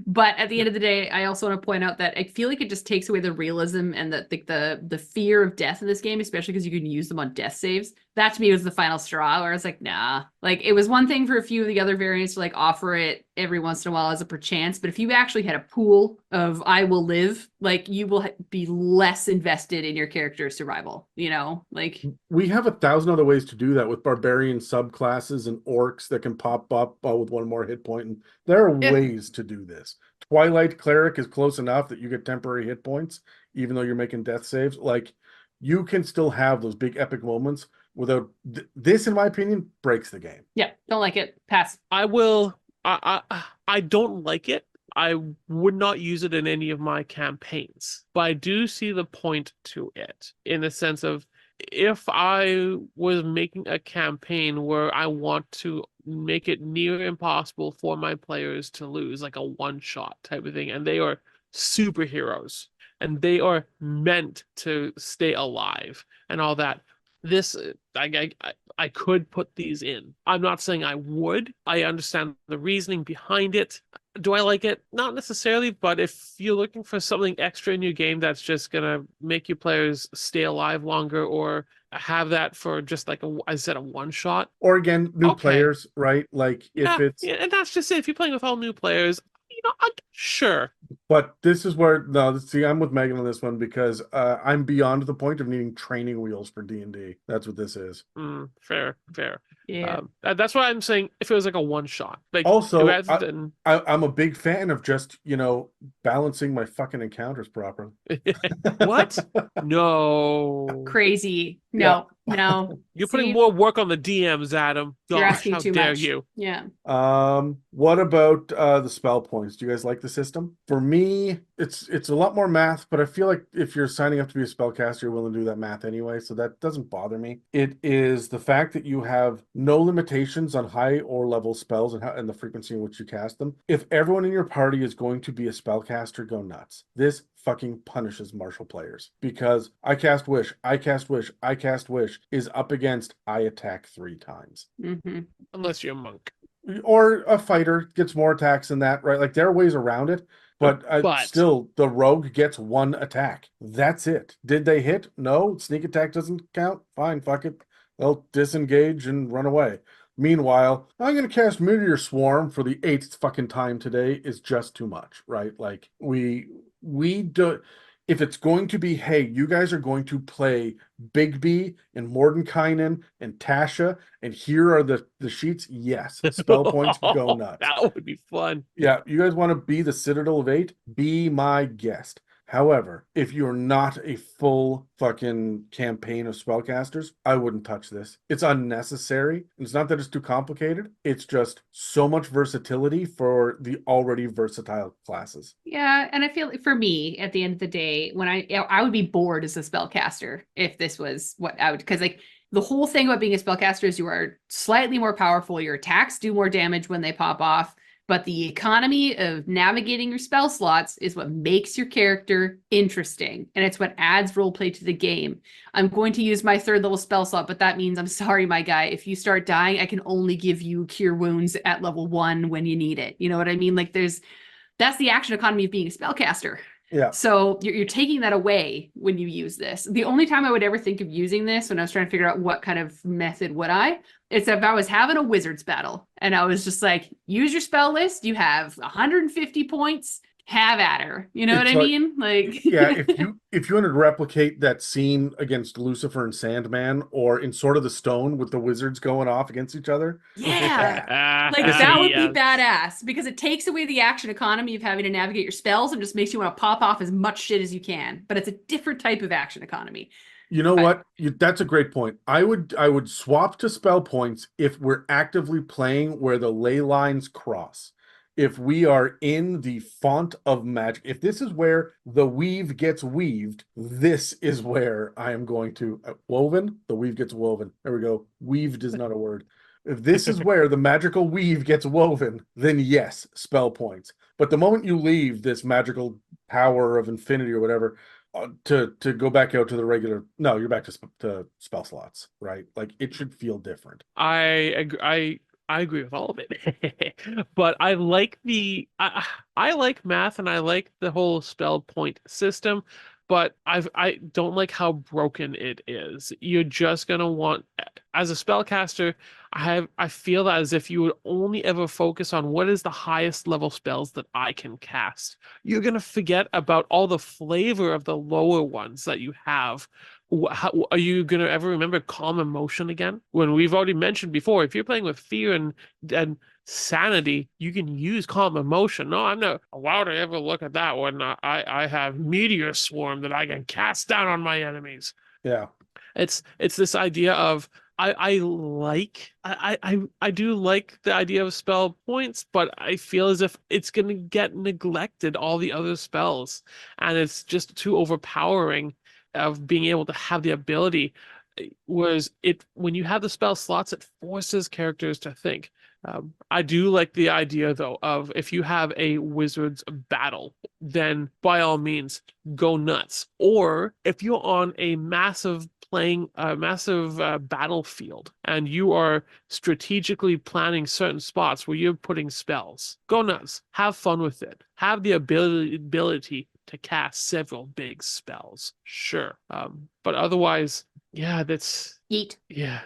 But at the end of the day, I also want to point out that I feel like it just takes away the realism and the fear of death in this game, especially because you can use them on death saves. That to me was the final straw where I was like, nah. Like it was one thing for a few of the other variants to like offer it every once in a while as a perchance, but if you actually had a pool of I will live, like you will be less invested in your character's survival, like we have 1,000 other ways to do that with barbarian subclasses and orcs that can pop up with one more hit point, and there are ways to do this. Twilight cleric is close enough that you get temporary hit points even though you're making death saves. Like you can still have those big epic moments without this, in my opinion, breaks the game. Yeah, don't like it. Pass. I don't like it. I would not use it in any of my campaigns, but I do see the point to it in the sense of if I was making a campaign where I want to make it near impossible for my players to lose, like a one-shot type of thing, and they are superheroes and they are meant to stay alive and all that. This I could put these in. I'm not saying I would. I understand the reasoning behind it. Do I like it? Not necessarily, but if you're looking for something extra in your game that's just gonna make your players stay alive longer, or have that for just like a one shot, or again, new players, right? Like and that's just it. If you're playing with all new players, sure. But this is where I'm with Megan on this one because I'm beyond the point of needing training wheels for D&D. That's what this is. Fair. Yeah. That's why I'm saying if it was like a one shot. Like also, I'm a big fan of just balancing my fucking encounters properly. What? No. Crazy. No. You're putting more work on the DMs, Adam. You're asking how too dare much. you? Yeah. What about the spell points? Do you guys like the system? For me, it's a lot more math, but I feel like if you're signing up to be a spellcaster, you're willing to do that math anyway, so that doesn't bother me. It is the fact that you have no limitations on high or level spells and the frequency in which you cast them. If everyone in your party is going to be a spellcaster, go nuts. This fucking punishes martial players because I cast wish is up against I attack 3 times. Mm-hmm. Unless you're a monk. Or a fighter gets more attacks than that, right? Like there are ways around it, but still the rogue gets 1 attack. That's it. Did they hit? No. Sneak attack doesn't count. Fine, fuck it. They'll disengage and run away. Meanwhile, I'm going to cast Meteor Swarm for the 8th fucking time today is just too much, right? Like we do. If it's going to be, hey, you guys are going to play Bigby and Mordenkainen and Tasha, and here are the sheets, yes. Spell points, go nuts. That would be fun. Yeah, you guys want to be the Citadel of 8? Be my guest. However, if you're not a full fucking campaign of spellcasters, I wouldn't touch this. It's unnecessary. It's not that it's too complicated. It's just so much versatility for the already versatile classes. Yeah, and I feel like for me, at the end of the day, when I would be bored as a spellcaster if this was what I would, because like the whole thing about being a spellcaster is you are slightly more powerful. Your attacks do more damage when they pop off. But the economy of navigating your spell slots is what makes your character interesting. And it's what adds roleplay to the game. I'm going to use my 3rd level spell slot, but that means I'm sorry, my guy. If you start dying, I can only give you cure wounds at level 1 when you need it. You know what I mean? Like that's the action economy of being a spellcaster. Yeah. So you're taking that away when you use this. The only time I would ever think of using this when I was trying to figure out what kind of method would it's if I was having a wizard's battle and I was just like, use your spell list. You have 150 points. Have at her. You know what I mean? Like yeah, if you wanted to replicate that scene against Lucifer and Sandman, or in Sword of the Stone with the wizards going off against each other. Yeah. Like that would be badass because it takes away the action economy of having to navigate your spells and just makes you want to pop off as much shit as you can. But it's a different type of action economy. You know what? That's a great point. I would swap to spell points if we're actively playing where the ley lines cross. If we are in the font of magic, if this is where the weave gets weaved, this is where I am going to woven. The weave gets woven. There we go. Weaved is not a word. If this is where the magical weave gets woven, then yes, spell points. But the moment you leave this magical power of infinity or whatever, to go back out to the regular, no, you're back to spell slots, right? Like it should feel different. I agree with all of it, but I like I like math and I like the whole spell point system, but I don't like how broken it is. You're just gonna want, as a spellcaster, I feel that as if you would only ever focus on what is the highest level spells that I can cast. You're gonna forget about all the flavor of the lower ones that you have. How, are you going to ever remember calm emotion again? When we've already mentioned before, if you're playing with fear and sanity, you can use calm emotion. No, I'm not allowed to ever look at that when I have meteor swarm that I can cast down on my enemies. Yeah. It's this idea of I do like the idea of spell points, but I feel as if it's going to get neglected all the other spells, and it's just too overpowering of being able to have the ability. Whereas when you have the spell slots, it forces characters to think. I do like the idea though of if you have a wizard's battle, then by all means go nuts. Or if you're on a massive battlefield and you are strategically planning certain spots where you're putting spells, go nuts. Have fun with it. Have the ability to cast several big spells, sure. But otherwise, yeah, that's eat. Yeah.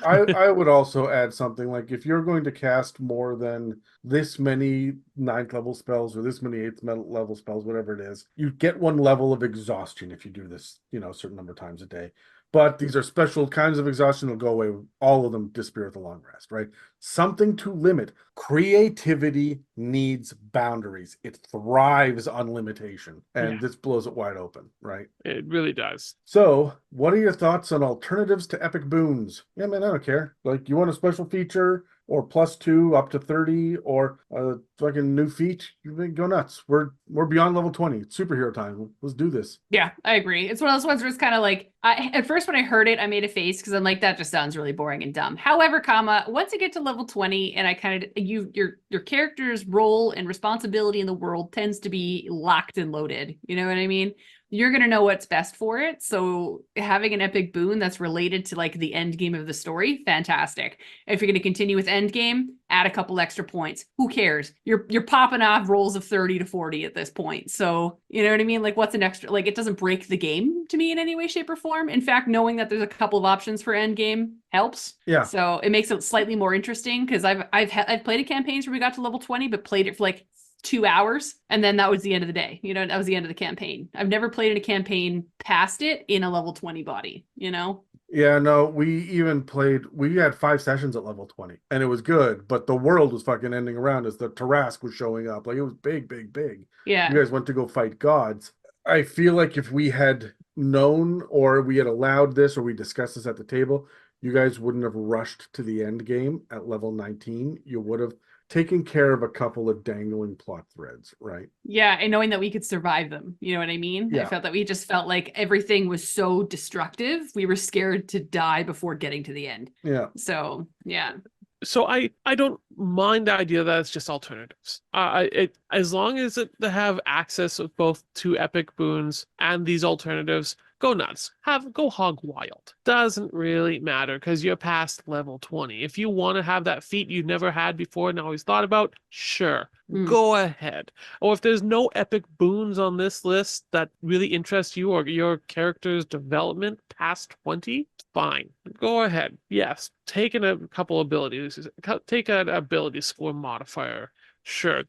I would also add something like if you're going to cast more than this many 9th level spells or this many 8th level spells, whatever it is, you get 1 level of exhaustion if you do this, a certain number of times a day. But these are special kinds of exhaustion that'll go away. All of them disappear at the long rest, right? Something to limit. Creativity needs boundaries. It thrives on limitation. And this blows it wide open, right? It really does. So, what are your thoughts on alternatives to epic boons? Yeah, man, I don't care. Like, you want a special feature or +2 up to 30 or a fucking new feat? You go nuts. We're beyond level 20. It's superhero time. Let's do this. Yeah, I agree. It's one of those ones where it's kind of like, at first when I heard it, I made a face because I'm like, that just sounds really boring and dumb. However, once I get to level 20 and I kind of, your character's role and responsibility in the world tends to be locked and loaded. You know what I mean? You're going to know what's best for it. So having an epic boon that's related to like the end game of the story, fantastic. If you're going to continue with end game, add a couple extra points. Who cares? You're popping off rolls of 30 to 40 at this point. So, you know what I mean? Like what's an extra, like it doesn't break the game to me in any way, shape or form. In fact, knowing that there's a couple of options for end game helps. Yeah. So it makes it slightly more interesting because I've played a campaigns where we got to level 20, but played it for like 2 hours, and then that was the end of the day. You know, that was the end of the campaign. I've never played in a campaign past it in a level 20 body, you know? Yeah, no, we had 5 sessions at level 20 and it was good, but the world was fucking ending around us. The Tarask was showing up. Like, it was big, big, big. Yeah. You guys went to go fight gods. I feel like if we had known, or we had allowed this, or we discussed this at the table, you guys wouldn't have rushed to the end game at level 19. You would have taken care of a couple of dangling plot threads, right? Yeah, and knowing that we could survive them, you know what I mean? Yeah. I felt that we just felt like everything was so destructive. We were scared to die before getting to the end. Yeah. So, yeah. So I don't mind the idea that it's just alternatives. As long as they have access of both to epic boons and these alternatives, go nuts. Go hog wild. Doesn't really matter because you're past level 20. If you want to have that feat you've never had before and always thought about, sure, go ahead. Or if there's no epic boons on this list that really interest you or your character's development past 20, fine. Go ahead. Yes, take a couple abilities. Take an ability score modifier. Sure,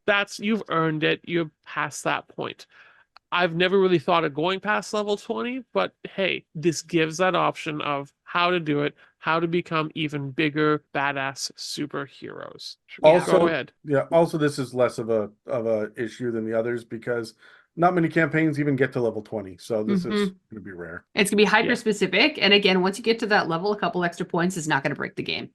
that's you've earned it. You're past that point. I've never really thought of going past level 20, but hey, this gives that option of how to do it, how to become even bigger, badass superheroes. Also, go ahead. Yeah, also this is less of a issue than the others because not many campaigns even get to level 20. So this is going to be rare. It's going to be hyper specific. And again, once you get to that level, a couple extra points is not going to break the game.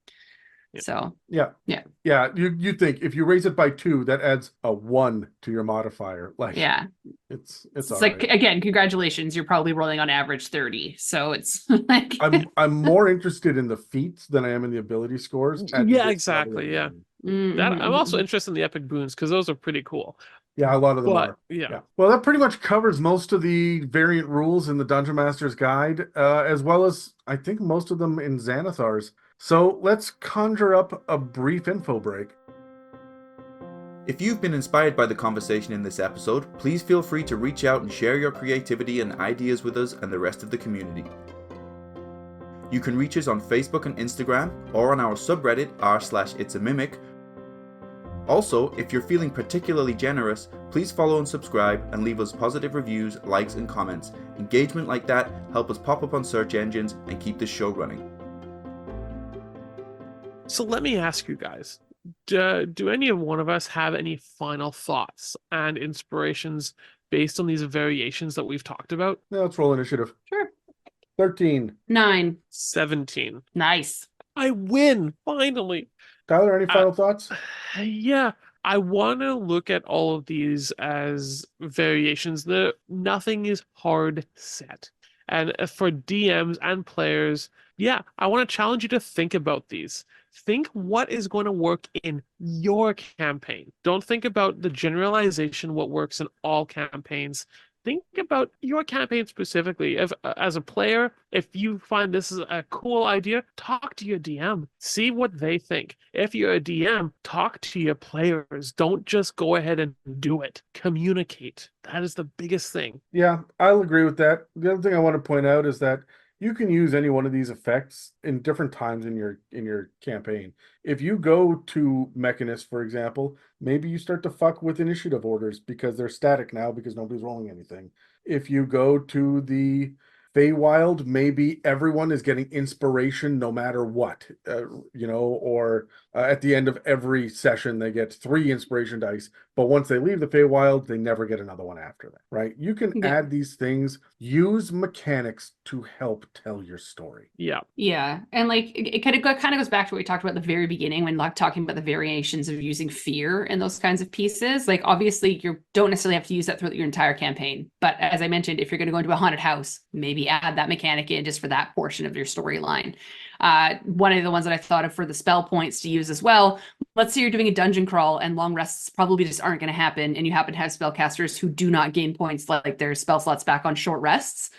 Yeah. So Yeah. You think if you raise it by 2, that adds a 1 to your modifier. Like, yeah, it's like, again, congratulations, you're probably rolling on average 30. So it's like I'm more interested in the feats than I am in the ability scores. Yeah, exactly. Yeah. I'm also interested in the epic boons because those are pretty cool. Yeah, a lot of them are. Yeah. Well, that pretty much covers most of the variant rules in the Dungeon Master's Guide, as well as I think most of them in Xanathar's. So let's conjure up a brief info break. If you've been inspired by the conversation in this episode, please feel free to reach out and share your creativity and ideas with us and the rest of the community. You can reach us on Facebook and Instagram, or on our subreddit r/itsamimic. Also, if you're feeling particularly generous, please follow and subscribe and leave us positive reviews, likes and comments. Engagement like that help us pop up on search engines and keep this show running. So let me ask you guys, do any of one of us have any final thoughts and inspirations based on these variations that we've talked about? Yeah, let's roll initiative. Sure. 13. 9. 17. Nice. I win, finally. Tyler, any final thoughts? Yeah, I want to look at all of these as variations. Nothing is hard set. And for DMs and players, yeah, I want to challenge you to think about these. Think what is going to work in your campaign. Don't think about the generalization, what works in all campaigns. Think about your campaign specifically. If, as a player, if you find this is a cool idea, talk to your DM. See what they think. If you're a DM, talk to your players. Don't just go ahead and do it. Communicate. That is the biggest thing. Yeah, I'll agree with that. The other thing I want to point out is that you can use any one of these effects in different times in your campaign. If you go to Mechanist, for example, maybe you start to fuck with initiative orders because they're static now because nobody's rolling anything. If you go to the Feywild, maybe everyone is getting inspiration no matter what, or at the end of every session, they get 3 inspiration dice. But once they leave the Feywild, they never get another one after that, right? You can add these things, use mechanics to help tell your story. Yeah. Yeah. And like, it kind of goes back to what we talked about at the very beginning when like talking about the variations of using fear and those kinds of pieces. Like, obviously, you don't necessarily have to use that throughout your entire campaign. But as I mentioned, if you're going to go into a haunted house, maybe add that mechanic in just for that portion of your storyline. One of the ones that I thought of for the spell points to use as well, let's say you're doing a dungeon crawl and long rests probably just aren't going to happen, and you happen to have spellcasters who do not gain points like their spell slots back on short rests.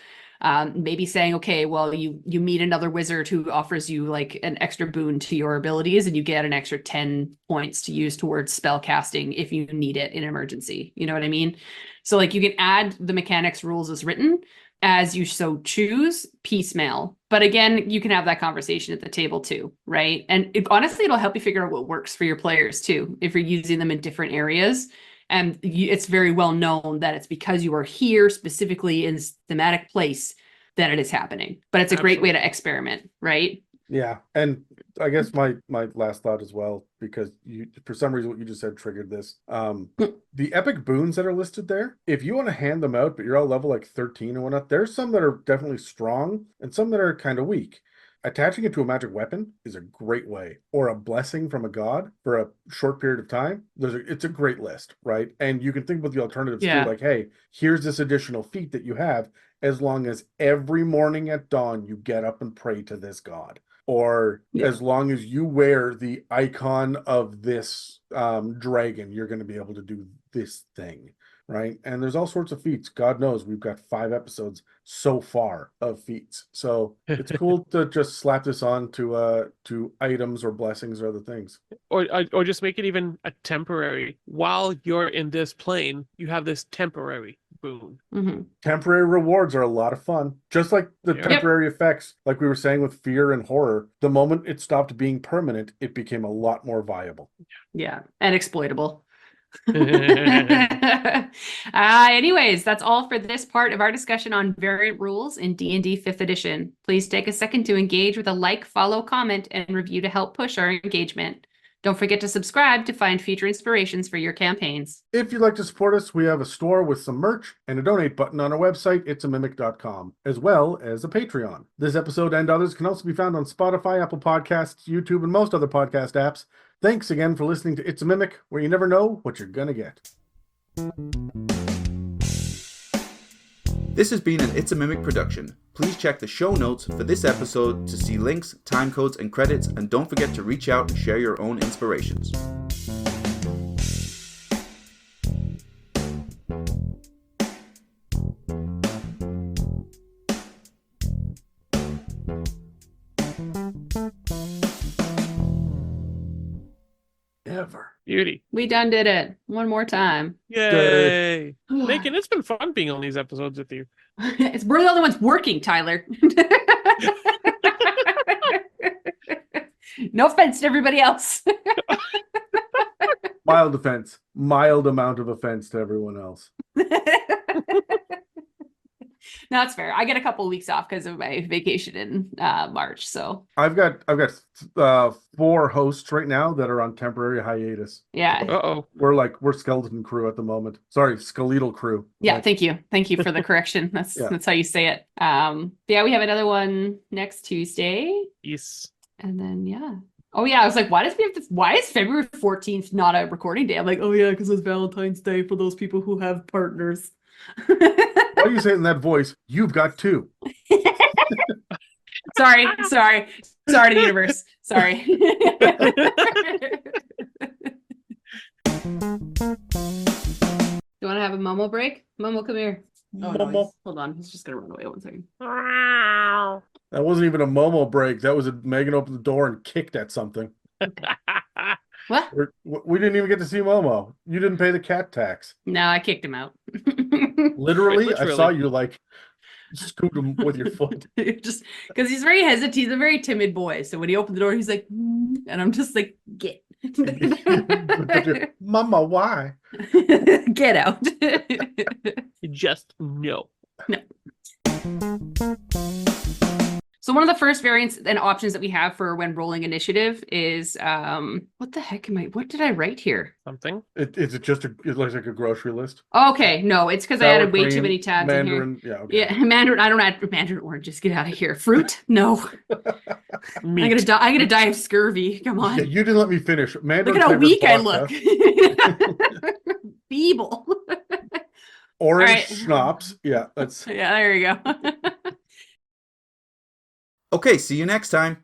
Maybe saying, okay, well, you meet another wizard who offers you like an extra boon to your abilities, and you get an extra 10 points to use towards spell casting if you need it in an emergency. You know what I mean? So like, you can add the mechanics rules as written, as you so choose, piecemeal. But again, you can have that conversation at the table too, right? And honestly, it'll help you figure out what works for your players too, if you're using them in different areas. And it's very well known that it's because you are here specifically in this thematic place that it is happening. But it's a great way to experiment, right? Yeah, and I guess my last thought as well, because for some reason what you just said triggered this. The epic boons that are listed there, if you want to hand them out, but you're all level like 13 and whatnot, there's some that are definitely strong and some that are kind of weak. Attaching it to a magic weapon is a great way, or a blessing from a god for a short period of time. It's a great list, right? And you can think about the alternatives too, like, hey, here's this additional feat that you have, as long as every morning at dawn you get up and pray to this god. Or as long as you wear the icon of this dragon, you're going to be able to do this thing, right? And there's all sorts of feats. God knows we've got 5 episodes so far of feats. So it's cool to just slap this on to items or blessings or other things. Or just make it even a temporary. While you're in this plane, you have this temporary boon. Mm-hmm. Temporary rewards are a lot of fun. Just like the temporary effects, like we were saying with fear and horror, the moment it stopped being permanent, it became a lot more viable. Yeah, and exploitable. Anyways, that's all for this part of our discussion on variant rules in D&D 5th edition. Please take a second to engage with a like, follow, comment, and review to help push our engagement. Don't forget to subscribe to find future inspirations for your campaigns. If you'd like to support us, we have a store with some merch and a donate button on our website, itsamimic.com, as well as a Patreon. This episode and others can also be found on Spotify, Apple Podcasts, YouTube, and most other podcast apps. Thanks again for listening to It's a Mimic, where you never know what you're gonna get. This has been an It's a Mimic production. Please check the show notes for this episode to see links, time codes, and credits, and don't forget to reach out and share your own inspirations. Beauty. We done did it. One more time. Yay. Megan, it's been fun being on these episodes with you. We're the only ones working, Tyler. No offense to everybody else. Mild offense. Mild amount of offense to everyone else. No, that's fair. I get a couple of weeks off because of my vacation in March. So I've got 4 hosts right now that are on temporary hiatus. yeah. Uh-oh. We're skeleton crew at the moment. Sorry, skeletal crew. Yeah, thank you for the correction. That's how you say it. Yeah, we have another one next Tuesday. Yes. And then oh yeah, I was like, why is February 14th not a recording day? I'm like, oh yeah, because it's Valentine's Day for those people who have partners. Why do you say it in that voice? You've got 2. Sorry to the universe. Sorry. You want to have a Momo break? Momo, come here. Oh, no, hold on. He's just going to run away 1 second. That wasn't even a Momo break. That was Megan opened the door and kicked at something. What? We didn't even get to see Momo. You didn't pay the cat tax. No, I kicked him out. Literally, I saw you scoot him with your foot. Just because he's very hesitant. He's a very timid boy. So when he opened the door, he's like, and I'm just like, get. Mama, why? Get out. Just no. No. So one of the first variants and options that we have for when rolling initiative is what did I write here? Something. It looks like a grocery list. Okay, no, it's because I added way too many tabs Mandarin, in here. Yeah, okay. Yeah, Mandarin. I don't add Mandarin oranges. Get out of here. Fruit? No. I'm gonna die of scurvy. Come on. Yeah, you didn't let me finish. Mandarin Look at how weak I vodka, look. Feeble. Orange right. schnapps. Yeah, that's. Yeah, there you go. Okay, see you next time.